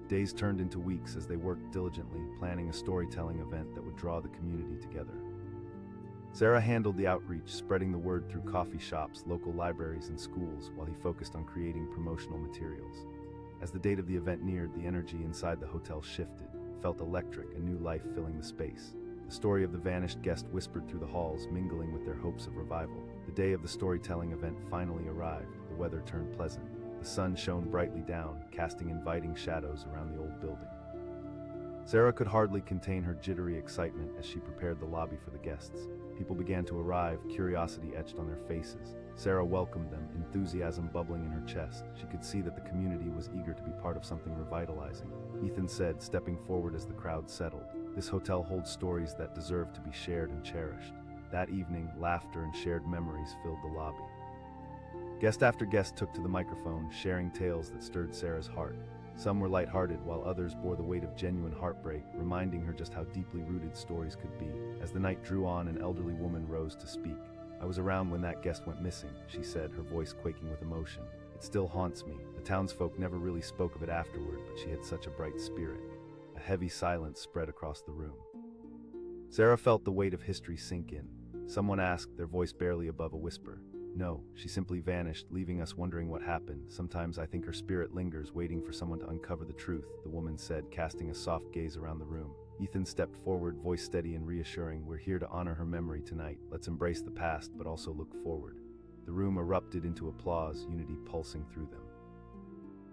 Days turned into weeks as they worked diligently, planning a storytelling event that would draw the community together. Sarah handled the outreach, spreading the word through coffee shops, local libraries, and schools, while he focused on creating promotional materials. As the date of the event neared, the energy inside the hotel shifted. It felt electric, a new life filling the space. The story of the vanished guest whispered through the halls, mingling with their hopes of revival. The day of the storytelling event finally arrived. The weather turned pleasant. The sun shone brightly down, casting inviting shadows around the old building. Sarah could hardly contain her jittery excitement as she prepared the lobby for the guests. People began to arrive, curiosity etched on their faces. Sarah welcomed them, enthusiasm bubbling in her chest. She could see that the community was eager to be part of something revitalizing. Ethan said, stepping forward as the crowd settled, "This hotel holds stories that deserve to be shared and cherished." That evening, laughter and shared memories filled the lobby. Guest after guest took to the microphone, sharing tales that stirred Sarah's heart. Some were lighthearted, while others bore the weight of genuine heartbreak, reminding her just how deeply rooted stories could be. As the night drew on, an elderly woman rose to speak. "I was around when that guest went missing," she said, her voice quaking with emotion. "It still haunts me. The townsfolk never really spoke of it afterward, but she had such a bright spirit." A heavy silence spread across the room. Sarah felt the weight of history sink in. Someone asked, their voice barely above a whisper. "No, she simply vanished, leaving us wondering what happened. Sometimes I think her spirit lingers, waiting for someone to uncover the truth," the woman said, casting a soft gaze around the room. Ethan stepped forward, voice steady and reassuring. "We're here to honor her memory tonight. Let's embrace the past, but also look forward." The room erupted into applause, unity pulsing through them.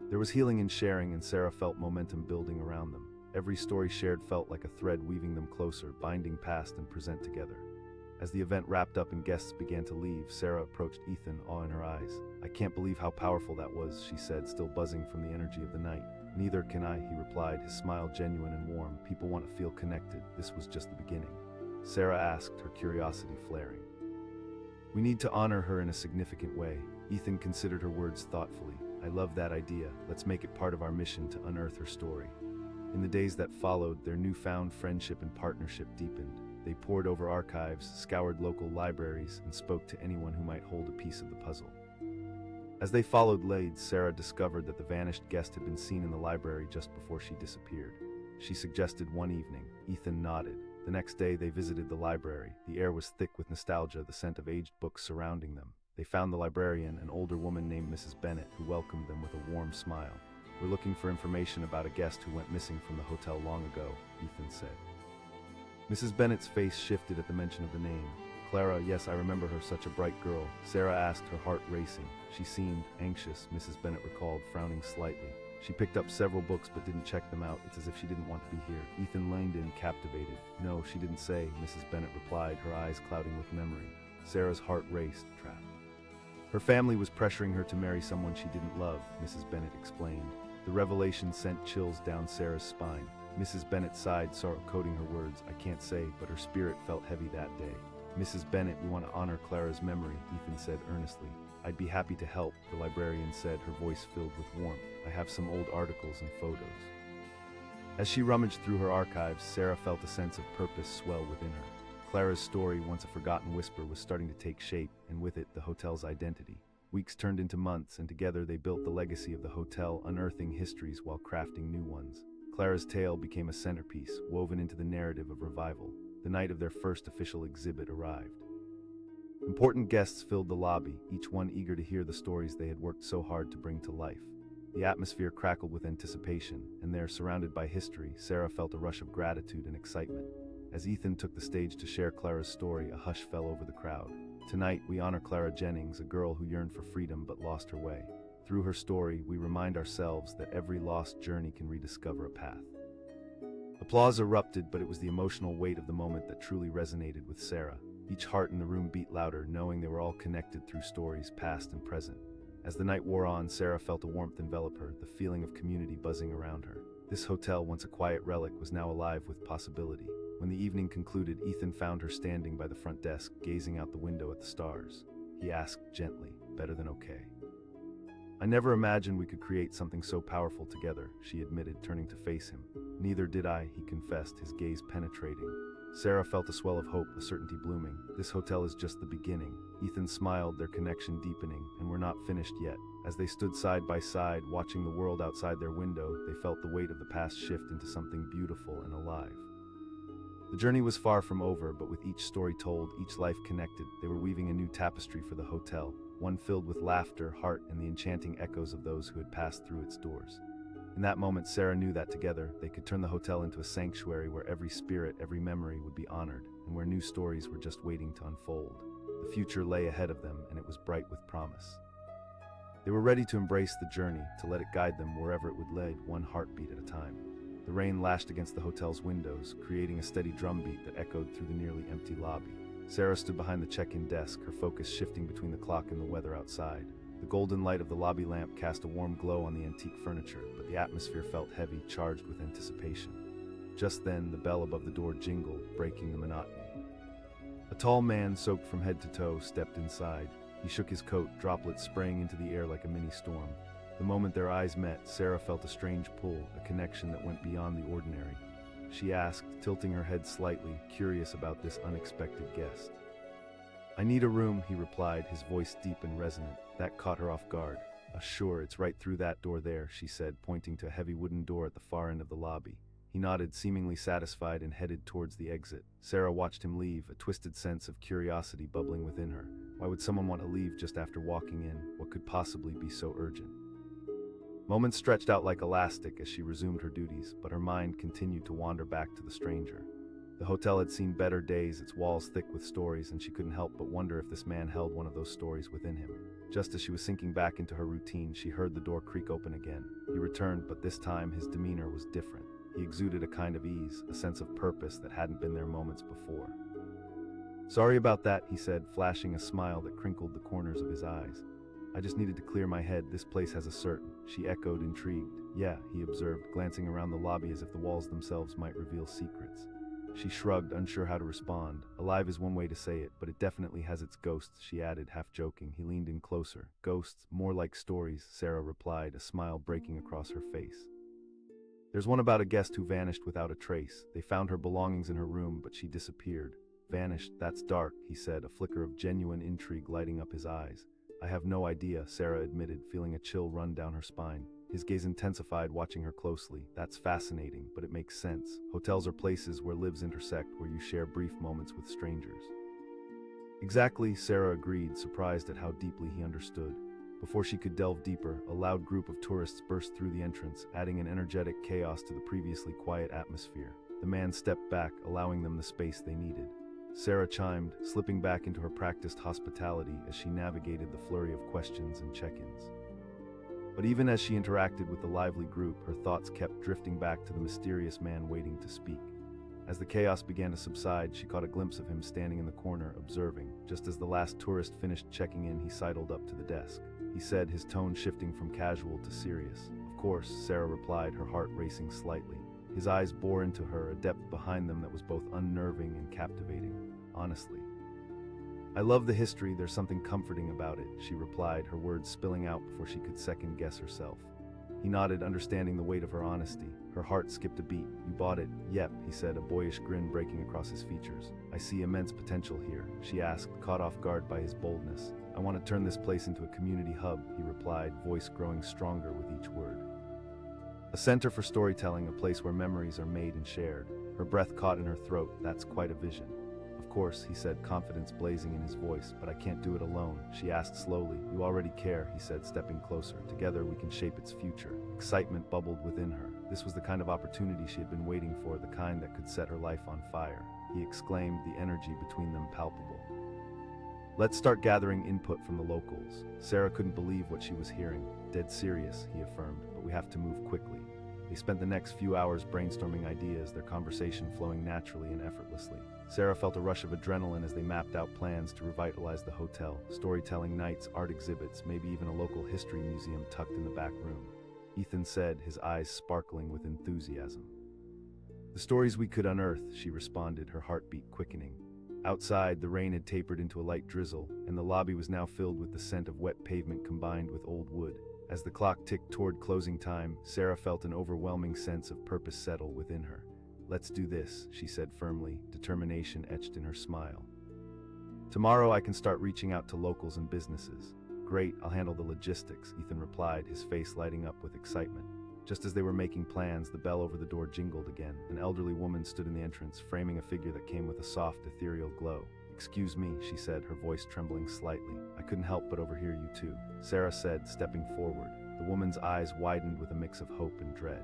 There was healing in sharing, and Sarah felt momentum building around them. Every story shared felt like a thread weaving them closer, binding past and present together. As the event wrapped up and guests began to leave, Sarah approached Ethan, awe in her eyes. "I can't believe how powerful that was," she said, still buzzing from the energy of the night. "Neither can I," he replied, his smile genuine and warm. "People want to feel connected. This was just the beginning." Sarah asked, her curiosity flaring. "We need to honor her in a significant way." Ethan considered her words thoughtfully. "I love that idea. Let's make it part of our mission to unearth her story." In the days that followed, their newfound friendship and partnership deepened. They pored over archives, scoured local libraries, and spoke to anyone who might hold a piece of the puzzle. As they followed leads, Sarah discovered that the vanished guest had been seen in the library just before she disappeared. She suggested one evening. Ethan nodded. The next day they visited the library. The air was thick with nostalgia, the scent of aged books surrounding them. They found the librarian, an older woman named Mrs. Bennett, who welcomed them with a warm smile. "We're looking for information about a guest who went missing from the hotel long ago," Ethan said. Mrs. Bennett's face shifted at the mention of the name. "Clara, yes, I remember her, such a bright girl." Sarah asked, her heart racing. "She seemed anxious," Mrs. Bennett recalled, frowning slightly. "She picked up several books but didn't check them out. It's as if she didn't want to be here." Ethan leaned in, captivated. "No, she didn't say," Mrs. Bennett replied, her eyes clouding with memory. Sarah's heart raced, trapped. "Her family was pressuring her to marry someone she didn't love," Mrs. Bennett explained. The revelation sent chills down Sarah's spine. Mrs. Bennett sighed, sorrow-coating her words. "I can't say, but her spirit felt heavy that day." "Mrs. Bennett, we want to honor Clara's memory," Ethan said earnestly. "I'd be happy to help," the librarian said, her voice filled with warmth. "I have some old articles and photos." As she rummaged through her archives, Sarah felt a sense of purpose swell within her. Clara's story, once a forgotten whisper, was starting to take shape, and with it, the hotel's identity. Weeks turned into months, and together they built the legacy of the hotel, unearthing histories while crafting new ones. Clara's tale became a centerpiece, woven into the narrative of revival. The night of their first official exhibit arrived. Important guests filled the lobby, each one eager to hear the stories they had worked so hard to bring to life. The atmosphere crackled with anticipation, and there, surrounded by history, Sarah felt a rush of gratitude and excitement. As Ethan took the stage to share Clara's story, a hush fell over the crowd. Tonight, we honor Clara Jennings, a girl who yearned for freedom but lost her way. Through her story, we remind ourselves that every lost journey can rediscover a path. Applause erupted, but it was the emotional weight of the moment that truly resonated with Sarah. Each heart in the room beat louder, knowing they were all connected through stories past and present. As the night wore on, Sarah felt a warmth envelop her, the feeling of community buzzing around her. This hotel, once a quiet relic, was now alive with possibility. When the evening concluded, Ethan found her standing by the front desk, gazing out the window at the stars. He asked gently, "Better than okay?" "I never imagined we could create something so powerful together," she admitted, turning to face him. "Neither did I," he confessed, his gaze penetrating. Sarah felt a swell of hope, a certainty blooming. This hotel is just the beginning. Ethan smiled, their connection deepening, and we're not finished yet. As they stood side by side, watching the world outside their window, they felt the weight of the past shift into something beautiful and alive. The journey was far from over, but with each story told, each life connected, they were weaving a new tapestry for the hotel, one filled with laughter, heart, and the enchanting echoes of those who had passed through its doors. In that moment, Sarah knew that together, they could turn the hotel into a sanctuary where every spirit, every memory would be honored, and where new stories were just waiting to unfold. The future lay ahead of them, and it was bright with promise. They were ready to embrace the journey, to let it guide them wherever it would lead, one heartbeat at a time. The rain lashed against the hotel's windows, creating a steady drumbeat that echoed through the nearly empty lobby. Sarah stood behind the check-in desk, her focus shifting between the clock and the weather outside. The golden light of the lobby lamp cast a warm glow on the antique furniture, but the atmosphere felt heavy, charged with anticipation. Just then, the bell above the door jingled, breaking the monotony. A tall man, soaked from head to toe, stepped inside. He shook his coat, droplets spraying into the air like a mini-storm. The moment their eyes met, Sarah felt a strange pull, a connection that went beyond the ordinary. She asked, tilting her head slightly, curious about this unexpected guest. "I need a room," he replied, his voice deep and resonant. That caught her off guard. "Sure, it's right through that door there," she said, pointing to a heavy wooden door at the far end of the lobby. He nodded, seemingly satisfied, and headed towards the exit. Sarah watched him leave, a twisted sense of curiosity bubbling within her. Why would someone want to leave just after walking in? What could possibly be so urgent? Moments stretched out like elastic as she resumed her duties, but her mind continued to wander back to the stranger. The hotel had seen better days, its walls thick with stories, and she couldn't help but wonder if this man held one of those stories within him. Just as she was sinking back into her routine, she heard the door creak open again. He returned, but this time his demeanor was different. He exuded a kind of ease, a sense of purpose that hadn't been there moments before. "Sorry about that," he said, flashing a smile that crinkled the corners of his eyes. "I just needed to clear my head. This place has a certain..." She echoed, intrigued. "Yeah," he observed, glancing around the lobby as if the walls themselves might reveal secrets. She shrugged, unsure how to respond. "Alive is one way to say it, but it definitely has its ghosts," she added, half joking. He leaned in closer. "Ghosts, more like stories," Sarah replied, a smile breaking across her face. "There's one about a guest who vanished without a trace. They found her belongings in her room, but she disappeared." "Vanished? That's dark," he said, a flicker of genuine intrigue lighting up his eyes. "I have no idea," Sarah admitted, feeling a chill run down her spine. His gaze intensified, watching her closely. "That's fascinating, but it makes sense. Hotels are places where lives intersect, where you share brief moments with strangers." "Exactly," Sarah agreed, surprised at how deeply he understood. Before she could delve deeper, a loud group of tourists burst through the entrance, adding an energetic chaos to the previously quiet atmosphere. The man stepped back, allowing them the space they needed. Sarah chimed, slipping back into her practiced hospitality as she navigated the flurry of questions and check-ins. But even as she interacted with the lively group, her thoughts kept drifting back to the mysterious man waiting to speak. As the chaos began to subside, she caught a glimpse of him standing in the corner, observing. Just as the last tourist finished checking in, he sidled up to the desk. He said, his tone shifting from casual to serious. "Of course," Sarah replied, her heart racing slightly. His eyes bore into her, a depth behind them that was both unnerving and captivating. "Honestly, I love the history, there's something comforting about it," she replied, her words spilling out before she could second-guess herself. He nodded, understanding the weight of her honesty. Her heart skipped a beat. "You bought it?" "Yep," he said, a boyish grin breaking across his features. "I see immense potential here," she asked, caught off guard by his boldness. "I want to turn this place into a community hub," he replied, voice growing stronger with each word. "A center for storytelling, a place where memories are made and shared." Her breath caught in her throat. "That's quite a vision." "Of course," he said, confidence blazing in his voice, "but I can't do it alone." She asked slowly. "You already care," he said, stepping closer. "Together we can shape its future." Excitement bubbled within her. This was the kind of opportunity she had been waiting for, the kind that could set her life on fire. He exclaimed, the energy between them palpable. Let's start gathering input from the locals. Sarah couldn't believe what she was hearing. Dead serious, he affirmed, but we have to move quickly. They spent the next few hours brainstorming ideas, their conversation flowing naturally and effortlessly. Sarah felt a rush of adrenaline as they mapped out plans to revitalize the hotel, storytelling nights, art exhibits, maybe even a local history museum tucked in the back room. Ethan said, his eyes sparkling with enthusiasm. The stories we could unearth, she responded, her heartbeat quickening. Outside, the rain had tapered into a light drizzle, and the lobby was now filled with the scent of wet pavement combined with old wood. As the clock ticked toward closing time, Sarah felt an overwhelming sense of purpose settle within her. Let's do this, she said firmly, determination etched in her smile. Tomorrow I can start reaching out to locals and businesses. Great, I'll handle the logistics, Ethan replied, his face lighting up with excitement. Just as they were making plans, the bell over the door jingled again. An elderly woman stood in the entrance, framing a figure that came with a soft, ethereal glow. Excuse me, she said, her voice trembling slightly. I couldn't help but overhear you too, Sarah said, stepping forward. The woman's eyes widened with a mix of hope and dread.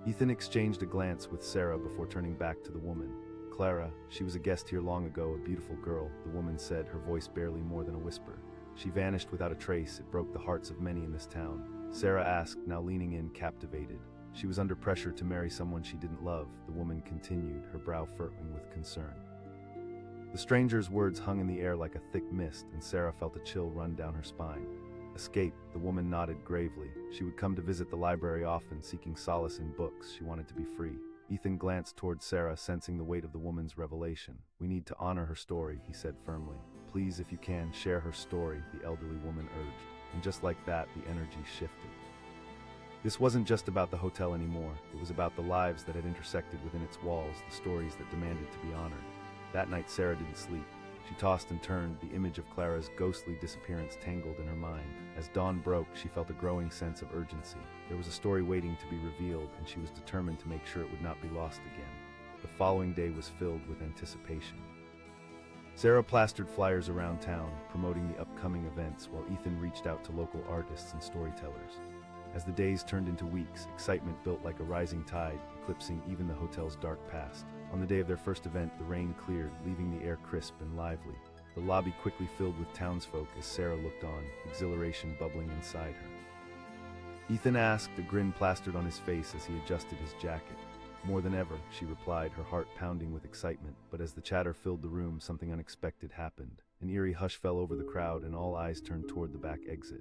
Ethan exchanged a glance with Sarah before turning back to the woman. Clara, she was a guest here long ago, a beautiful girl, the woman said, her voice barely more than a whisper. She vanished without a trace. It broke the hearts of many in this town. Sarah asked, now leaning in, captivated. She was under pressure to marry someone she didn't love, the woman continued, her brow furrowing with concern. The stranger's words hung in the air like a thick mist, and Sarah felt a chill run down her spine. Escape, the woman nodded gravely. She would come to visit the library often, seeking solace in books. She wanted to be free. Ethan glanced toward Sarah, sensing the weight of the woman's revelation. We need to honor her story, he said firmly. Please, if you can, share her story, the elderly woman urged. And just like that, the energy shifted. This wasn't just about the hotel anymore. It was about the lives that had intersected within its walls, the stories that demanded to be honored. That night, Sarah didn't sleep. She tossed and turned, the image of Clara's ghostly disappearance tangled in her mind. As dawn broke, she felt a growing sense of urgency. There was a story waiting to be revealed, and she was determined to make sure it would not be lost again. The following day was filled with anticipation. Sarah plastered flyers around town, promoting the upcoming events, while Ethan reached out to local artists and storytellers. As the days turned into weeks, excitement built like a rising tide, eclipsing even the hotel's dark past. On the day of their first event, the rain cleared, leaving the air crisp and lively. The lobby quickly filled with townsfolk as Sarah looked on, exhilaration bubbling inside her. Ethan asked, a grin plastered on his face as he adjusted his jacket. More than ever, she replied, her heart pounding with excitement. But as the chatter filled the room, something unexpected happened. An eerie hush fell over the crowd, and all eyes turned toward the back exit.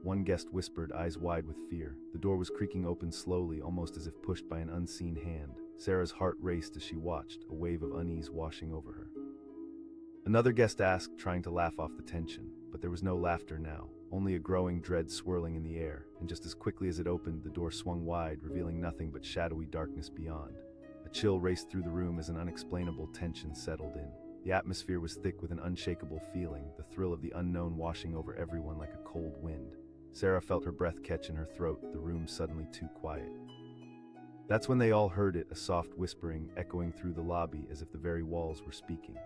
One guest whispered, eyes wide with fear. The door was creaking open slowly, almost as if pushed by an unseen hand. Sarah's heart raced as she watched, a wave of unease washing over her. Another guest asked, trying to laugh off the tension. But there was no laughter now, only a growing dread swirling in the air, and just as quickly as it opened, the door swung wide, revealing nothing but shadowy darkness beyond. A chill raced through the room as an unexplainable tension settled in. The atmosphere was thick with an unshakable feeling, the thrill of the unknown washing over everyone like a cold wind. Sarah felt her breath catch in her throat, the room suddenly too quiet. That's when they all heard it, a soft whispering echoing through the lobby as if the very walls were speaking.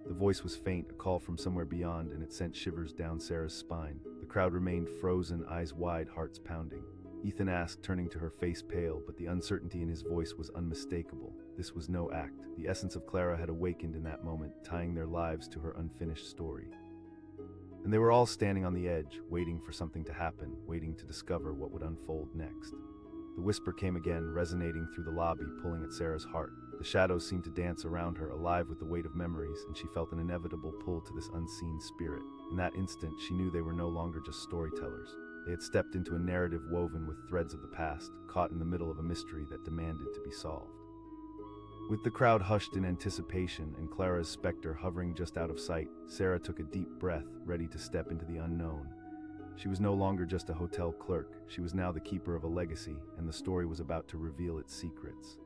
The voice was faint, a call from somewhere beyond, and it sent shivers down Sarah's spine. The crowd remained frozen, eyes wide, hearts pounding. Ethan asked, turning to her, face pale, but the uncertainty in his voice was unmistakable. This was no act. The essence of Clara had awakened in that moment, tying their lives to her unfinished story. And they were all standing on the edge, waiting for something to happen, waiting to discover what would unfold next. The whisper came again, resonating through the lobby, pulling at Sarah's heart. The shadows seemed to dance around her, alive with the weight of memories, and she felt an inevitable pull to this unseen spirit. In that instant, she knew they were no longer just storytellers. They had stepped into a narrative woven with threads of the past, caught in the middle of a mystery that demanded to be solved. With the crowd hushed in anticipation and Clara's specter hovering just out of sight, Sarah took a deep breath, ready to step into the unknown. She was no longer just a hotel clerk. She was now the keeper of a legacy, and the story was about to reveal its secrets.